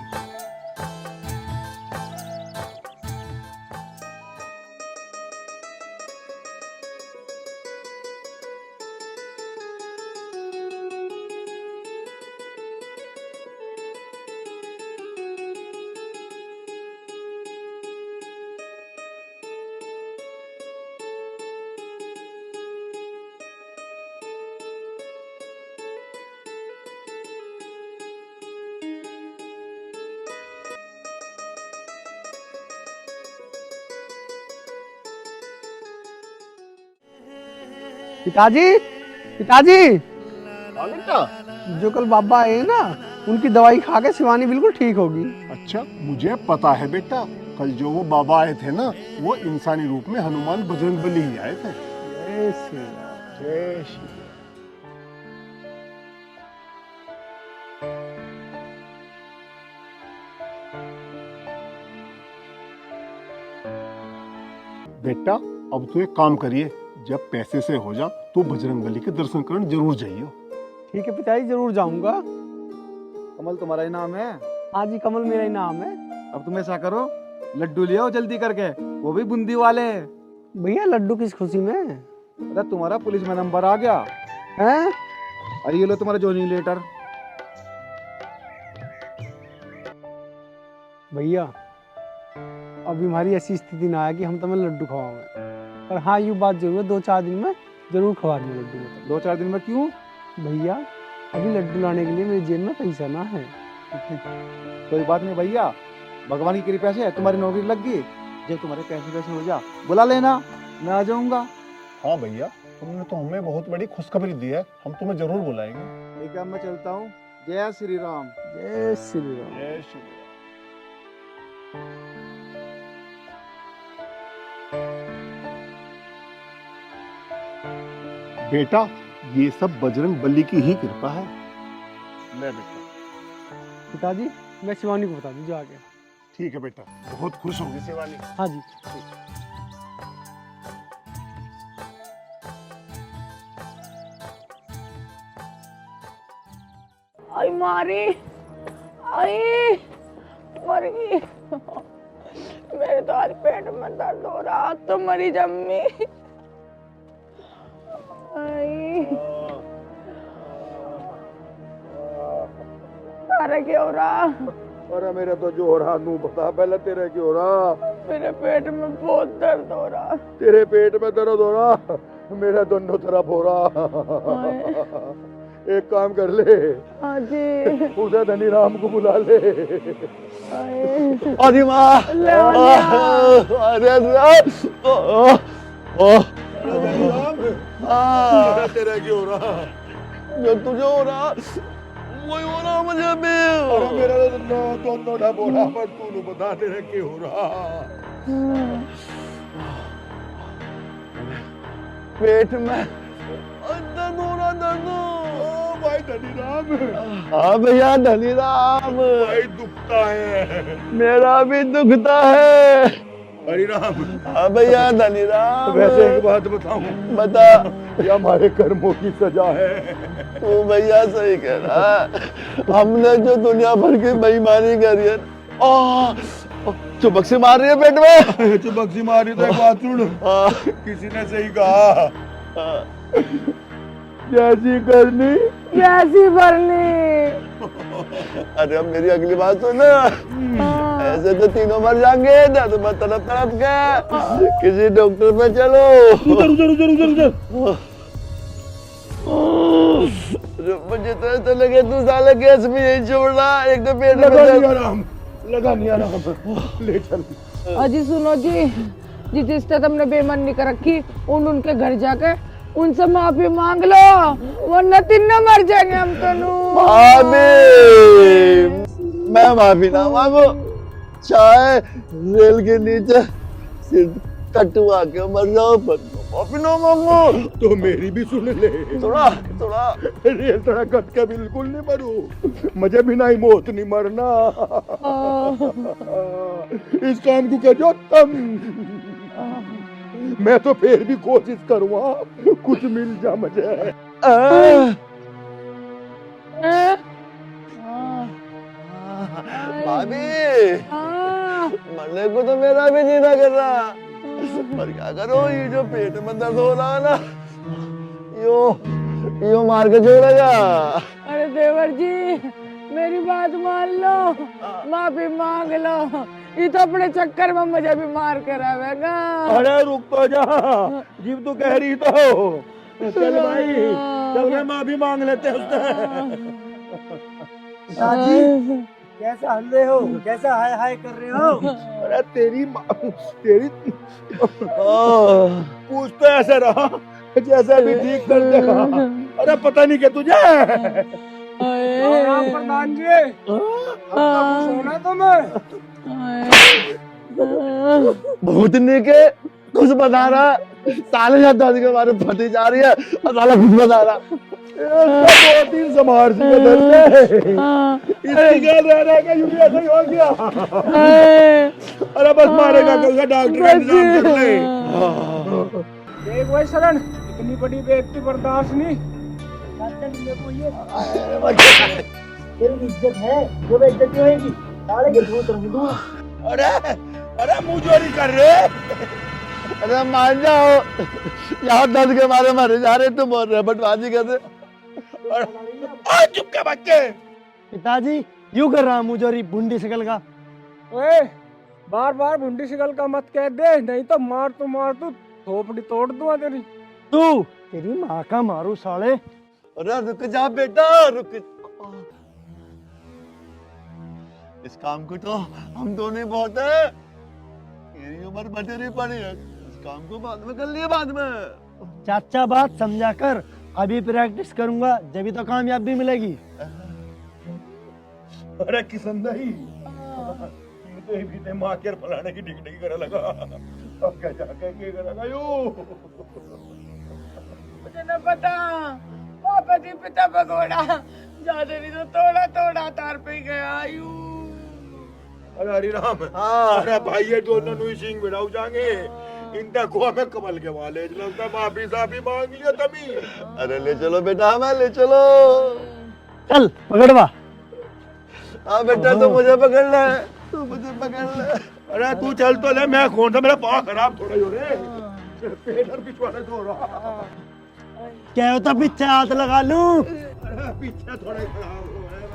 पिताजी, पिताजी, जो कल बाबा आए ना उनकी दवाई खा के शिवानी बिल्कुल ठीक होगी। अच्छा, मुझे पता है बेटा, कल जो वो बाबा आए थे ना, वो इंसानी रूप में हनुमान बजरंगबली ही आए थे। जय श्री राम, जय श्री राम। बेटा अब तू एक काम करिए, जब पैसे से हो जा तो बजरंगबली के दर्शन करने जरूर जाइयो। ठीक है पिताजी, जरूर जाऊंगा। कमल तुम्हारा ही नाम है? हाँ जी, कमल मेरा ही नाम है। अब तुम ऐसा करो, लड्डू ले आओ जल्दी करके, वो भी बूंदी वाले। भैया लड्डू किस खुशी में? अरे तुम्हारा पुलिस में नंबर आ गया हैं? अरे ये लो तुम्हारा जॉइनिंग लेटर। भैया अभी हमारी ऐसी स्थिति ना है कि हम तुम्हें लड्डू खवाएं, पर हाँ यूँ बात जरूर है, 2-4 दिन में जरूर खवा दूँ लड्डू। मतलब 2-4 दिन में क्यों? भैया अभी लड्डू लाने के लिए मेरी जेब में पैसा ना है। कोई बात नहीं भैया, भगवान की कृपा से तुम्हारी नौकरी लग गई। जब तुम्हारे पैसे वैसे हो जा बुला लेना, मैं आ जाऊंगा। हाँ भैया, तुमने तो हमें बहुत बड़ी खुशखबरी दी है, हम तुम्हें जरूर बुलाएंगे। ठीक है, मैं चलता हूँ। जय श्री राम। जय श्री राम। जय श्री राम। बेटा ये सब बजरंग बली की ही कृपा है। ले बेटा। पिताजी मैं शिवानी को बता दूँ जाके। ठीक है बेटा, बहुत खुश होगी शिवानी। हाँ जी। आई मारी, आई मर गई। मेरे तो आज पेट में दर्द हो रहा, तो मरी जम्मी। आई अरे क्या हो रहा? अरे मेरा तो जो हो रहा तू बता पहले, तेरे क्यों हो रहा? मेरे पेट में बहुत दर्द हो रहा। तेरे पेट में दर्द हो रहा, मेरा दोनों तरफ हो रहा। एक काम कर ले, हाँ जी, उधर धनी राम को बुला ले। अरे माँ, अरे तेरा क्यों हो रहा? जो तुझे हो रहा वही हो रहा मुझे भी। अरे मेरा दोनों ढप हो रहा, पर तू नहीं बता तेरा क्यों हो रहा? पेट में दर्द हो रहा, दर्द। भाई धनी राम। हाँ भैया धनी राम, भाई दुखता है। मेरा भी दुखता है। हरी राम। हाँ भैया धनी राम। वैसे एक बात बताऊं? बता। ये हमारे कर्मों की सजा है। तू भैया सही कह रहा है, हमने जो दुनिया भर की बेईमानी करी है। चुपक से मार रही है पेट में। चुपक सी मारी तो एक बात सुन, किसी ने सही कहा, जैसी करनी कैसी भरनी। अरे अब मेरी अगली बात सुन, ऐसे तो तीनों मर जाएंगे, दर्द में तड़प तड़प के। किसी डॉक्टर पे चलो। उधर उधर उधर उधर उधर। मुझे तो ऐसा लगे तू साले गैस में यही छोड़ रहा, एक तो पेट में लगा नहीं आराम, लगा नहीं आराम। ले चल। अजी सुनो जी, जिस रिश्ते तुमने बेईमानी कर रखी, उनके घर जाके उनसे माफी मांग लो, वरना तीनों मर जाएंगे हम दोनों। भाभी मैं माफी ना मांगू, चाहे रेल के नीचे सिर कटवा के मर जाओ, पर माफी ना मांगू। तो मेरी भी सुन ले, थोड़ा थोड़ा रेल थोड़ा कट के बिल्कुल नहीं मरू, मुझे भी नहीं मौत नहीं मरना। इस काम को कह दो तुम, मैं तो फिर भी कोशिश करूँगा कुछ मिल जा मुझे। भाभी मरने को तो मेरा भी जीना कर रहा, पर क्या करो, ये जो पेट में दर्द हो रहा है ना, यो मार के छोड़ेगा। अरे देवर जी, मेरी बात मान लो, माफी मांग लो। ये तो अपने चक्कर में मुझे भी मार कर आवेगा। अरे रुक तो जा, जीव तो कह रही तो चल भाई, चल के माफी मांग लेते हैं उससे। पिताजी कैसा हल रहे हो, कैसा हाय हाय कर रहे हो? अरे तेरी तेरी पूछ तो ऐसे रहा जैसे भी ठीक कर देगा। अरे पता नहीं क्या तुझे। राम प्रधान जी, अब तो सोना तुम्हें। बहुत के कुछ बता रहा, साले या दादी के बारे में फटी जा रही है और साला कुछ बता रहा। दो तीन समार से बदल ले, इसकी क्या रह रहेगा, यूं भी ऐसा ही हो गया। अरे बस मारेगा कल का डॉक्टर का इंतजाम कर ले। देख भाई शरण, इतनी बड़ी बेइज्जती बर्दाश्त नहीं। तेरी इज्जत है, जो बेइज्जती होगी सारे के धूत रंग दूं। अरे अरे मुंह चोरी कर रहे। अरे मान जाओ, यहाँ दर्द के मारे मारे जा रहे, तुम बोल रहे बटवाजी कहते। चुप के बच्चे। पिताजी यूं कर रहा मुझे भुंडी शकल का। ओए, बार बार भुंडी शिकल का मत कह दे, नहीं तो मार तू थोपड़ी तोड़ दूंगा तेरी। तू तेरी माँ का मारू साले। अरे रुक जा बेटा, रुक। इस काम को तो हम दोनों ही बहुत है, मेरी उम्र बटेरी पड़ी है, इस काम को बाद में कर लिए, बाद में। चाचा बात समझा कर, अभी प्रैक्टिस करूंगा जब तो कामयाबी मिलेगी। अरे किसन दही तो भी ते मां के फलाने की डिगडी करे लगा। अब क्या जाके के करेगा यू। मुझे न पता, पापा जी पिता भगोड़ा ज्यादा नहीं तो थोड़ा थोड़ा तार पे गया यू। अरे हरी राम, अरे भाई ये दोनों नुई सिंह बिड़ाऊ जाएंगे, इनका को हमें कमल के वाले लगता माफी साफी मांग लिया तभी। अरे ले चलो बेटा, हमें ले चलो। चल पकड़वा। हाँ बेटा, तू मुझे पकड़ ले, तू मुझे पकड़ ले। अरे तू चल तो ले, मैं कौन सा, मेरा पाँव खराब थोड़ा ही हो रहे, पेट और पिछवाड़े धो रहा। क्या होता पीछे हाथ लगा लूं? अरे पीछे थोड़ा ही खराब हो रहा है।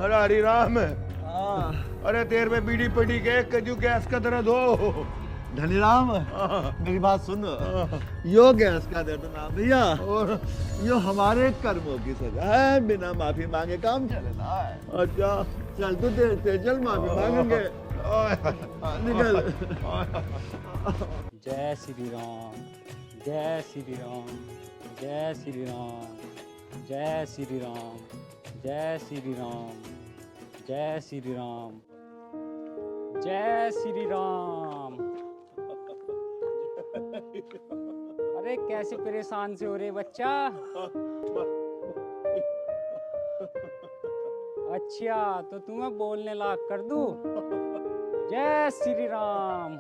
अरे हरी राम, अरे देर में बीड़ी पड़ी के कजू गैस का दर्द हो। धनीराम, मेरी बात सुन, यो गैस का दर्द ना भैया, और यो हमारे कर्मों की सजा है, बिना माफी मांगे काम चलेगा। अच्छा चल तू तेज चल, माफी मांगेंगे। निकल। जय श्री राम, जय श्री राम, जय श्री राम, जय श्री राम, जय श्री राम, जय श्री राम, जय श्री राम। अरे कैसे परेशान से हो रहे बच्चा? अच्छा तो तुम्हें बोलने लायक कर दूं? जय श्री राम।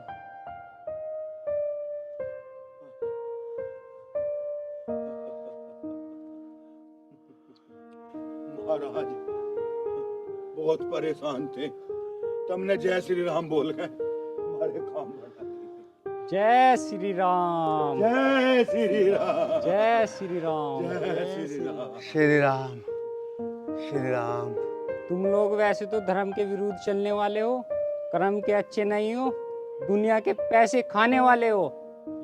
महाराज बहुत परेशान थे, तुमने जय श्री राम बोल गए, हमारे काम बना। जय श्री राम, जय श्री राम, जय श्री राम, जय श्री राम। श्री राम, श्री राम। तुम लोग वैसे तो धर्म के विरुद्ध चलने वाले हो, कर्म के अच्छे नहीं हो, दुनिया के पैसे खाने वाले हो,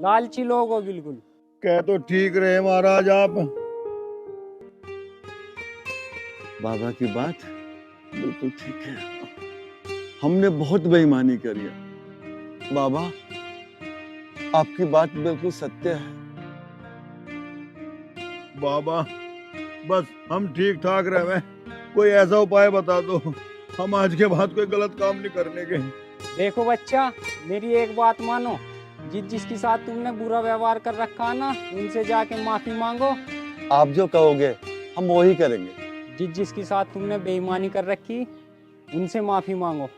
लालची लोग हो बिल्कुल। कह तो ठीक रहे महाराज आप। बाबा की बात बिल्कुल ठीक है। हमने बहुत बेईमानी करी है। बाबा आपकी बात बिल्कुल सत्य है। बाबा बस हम ठीक ठाक रहे, कोई ऐसा उपाय बता दो, हम आज के बाद कोई गलत काम नहीं करने के। देखो बच्चा, मेरी एक बात मानो, जिसके साथ तुमने बुरा व्यवहार कर रखा ना, उनसे जाके माफी मांगो। आप जो कहोगे हम वो ही करेंगे। जिसके साथ तुमने बेईमानी कर रखी, उनसे माफी मांगो।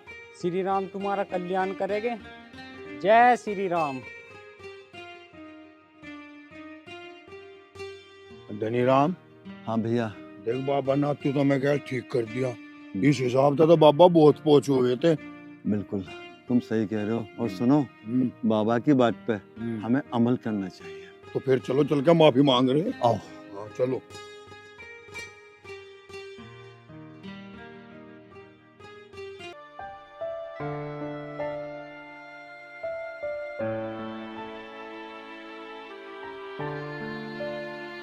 श्री राम तुम्हारा कल्याण करेंगे। जय श्री राम। धनी राम। हाँ भैया। देख बाबा ना, तू तो मैं कह ठीक कर दिया। इस हिसाब से तो बाबा बहुत पहुंच हुए थे। बिल्कुल तुम सही कह रहे हो। और सुनो, बाबा की बात पे हमें अमल करना चाहिए। तो फिर चलो चल के माफी मांग रहे। आओ। हाँ चलो।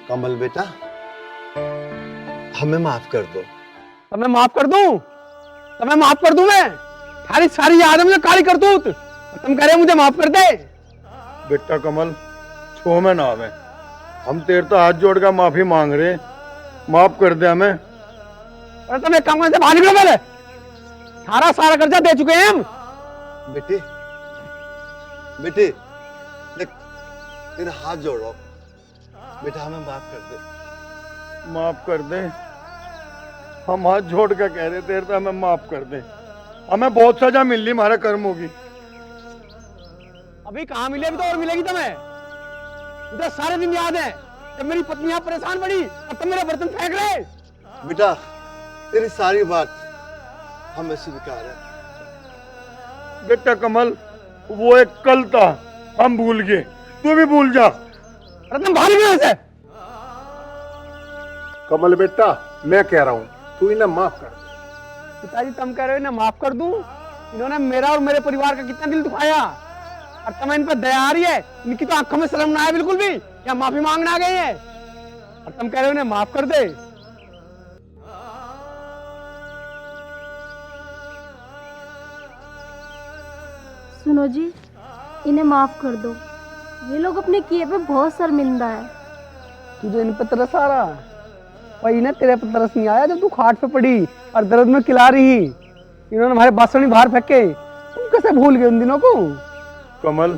कमल बेटा, हमें माफ कर दो। तो मैं माफ कर दूं? तो मैं माफ कर दूं? मैं थारी सारी याद है मुझे काली करतूत, तुम कह रहे मुझे माफ कर दे? बेटा कमल, छो में ना आवे, हम तेरे तो हाथ जोड़ कर माफी मांग रहे, माफ कर दे हमें। अरे तुम एक काम करते, बाहर निकलो पहले। थारा सारा कर्जा दे चुके हैं हम। बेटे बेटे देख, तेरे हाथ जोड़ो बेटा, हमें माफ कर दे। माफ कर दे? हम हाथ जोड़ के कह रहे तेरे तो हमें माफ कर दे। हमें बहुत सजा मिल रही हमारे कर्मों की। अभी कहाँ मिले, अभी तो और मिलेगी तुम्हें। मुझे सारे दिन याद है जब मेरी पत्नी यहाँ परेशान पड़ी और तुम मेरे बर्तन फेंक रहे। बेटा तेरी सारी बात हमें स्वीकार है। बेटा कमल, वो एक कल था, हम भूल गए, तू भी भूल जा। अरे तुम बाहर निकलो ऐसे। कमल बेटा, मैं कह रहा हूँ तू इन्हें माफ कर। पिताजी तुम कह रहे हो इन्हें माफ कर दूं? इन्होंने मेरा और मेरे परिवार का कितना दिल दुखाया, और तुम्हें इन पर दया आ रही है? इनकी तो आंखों में शर्म ना है बिल्कुल भी, या माफी मांगने आ गई है? और तुम कह रहे हो इन्हें माफ कर दे? सुनो जी, इन्हें माफ कर दो। ये लोग अपने किए पे बहुत शर्मिंदा है। तुझे इन पर तरस आ रहा, पर इन्हें तेरे पर तरस नहीं आया जब तू खाट पे पड़ी और दर्द में किला रही। इन्होंने हमारे बासनी बाहर फेंके, तुम कैसे भूल गए उन दिनों को? कमल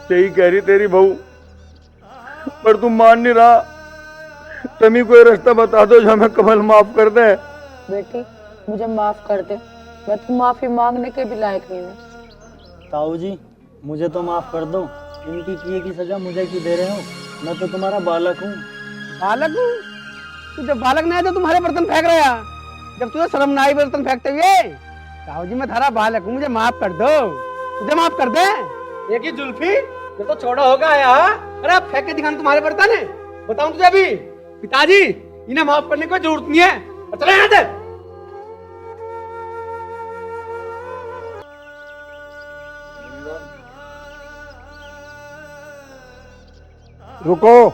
सही कह रही तेरी बहू, पर तुम मान नहीं रहा। तुम ही कोई रास्ता बता दो जो हमें कमल माफ कर दे। बेटी मुझे माफ कर दे, मैं तो माफी मांगने के भी लायक नहीं हूँ। ताऊ जी, मुझे तो माफ कर दो। इनकी किए की सजा मुझे क्यों दे रहे हो? मैं तो तुम्हारा बालक हूँ। बालक हूँ? तू जब बालक नहीं है तो तुम्हारे बर्तन फेंक रहा है, जब तुझे शर्म ना आई बर्तन फेंकते हुए। ताऊ जी मैं थारा बालक हूँ, मुझे माफ कर दो। तुझे माफ कर दे? एक ही जुल्फी, ये तो छोटा होगा यार। अरे आप फेंक के दिखाना तुम्हारे बर्तन है, बताऊं तुझे अभी। पिताजी इन्हें माफ करने की कोई जरूरत नहीं है, चले यहाँ से। रुको,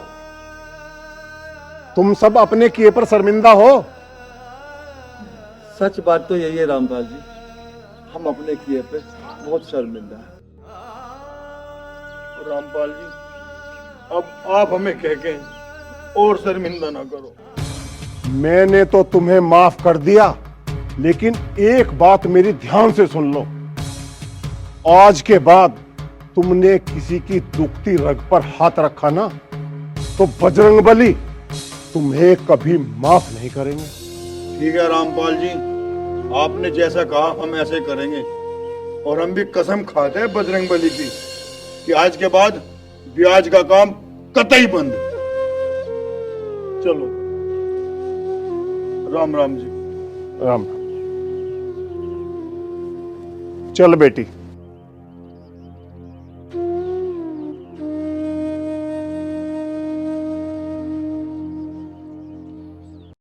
तुम सब अपने किए पर शर्मिंदा हो। सच बात तो यही है रामपाल जी, हम अपने किए पे बहुत शर्मिंदा हैं। रामपाल जी, अब आप हमें कह के और शर्मिंदा ना करो। मैंने तो तुम्हें माफ कर दिया, लेकिन एक बात मेरी ध्यान से सुन लो। आज के बाद तुमने किसी की दुखती रग पर हाथ रखा ना, तो बजरंगबली तुम्हें कभी माफ नहीं करेंगे। ठीक है रामपाल जी, आपने जैसा कहा हम ऐसे करेंगे। और हम भी कसम खाते हैं बजरंगबली की कि आज के बाद ब्याज का काम कतई बंद। चलो, राम राम जी। राम। चल बेटी।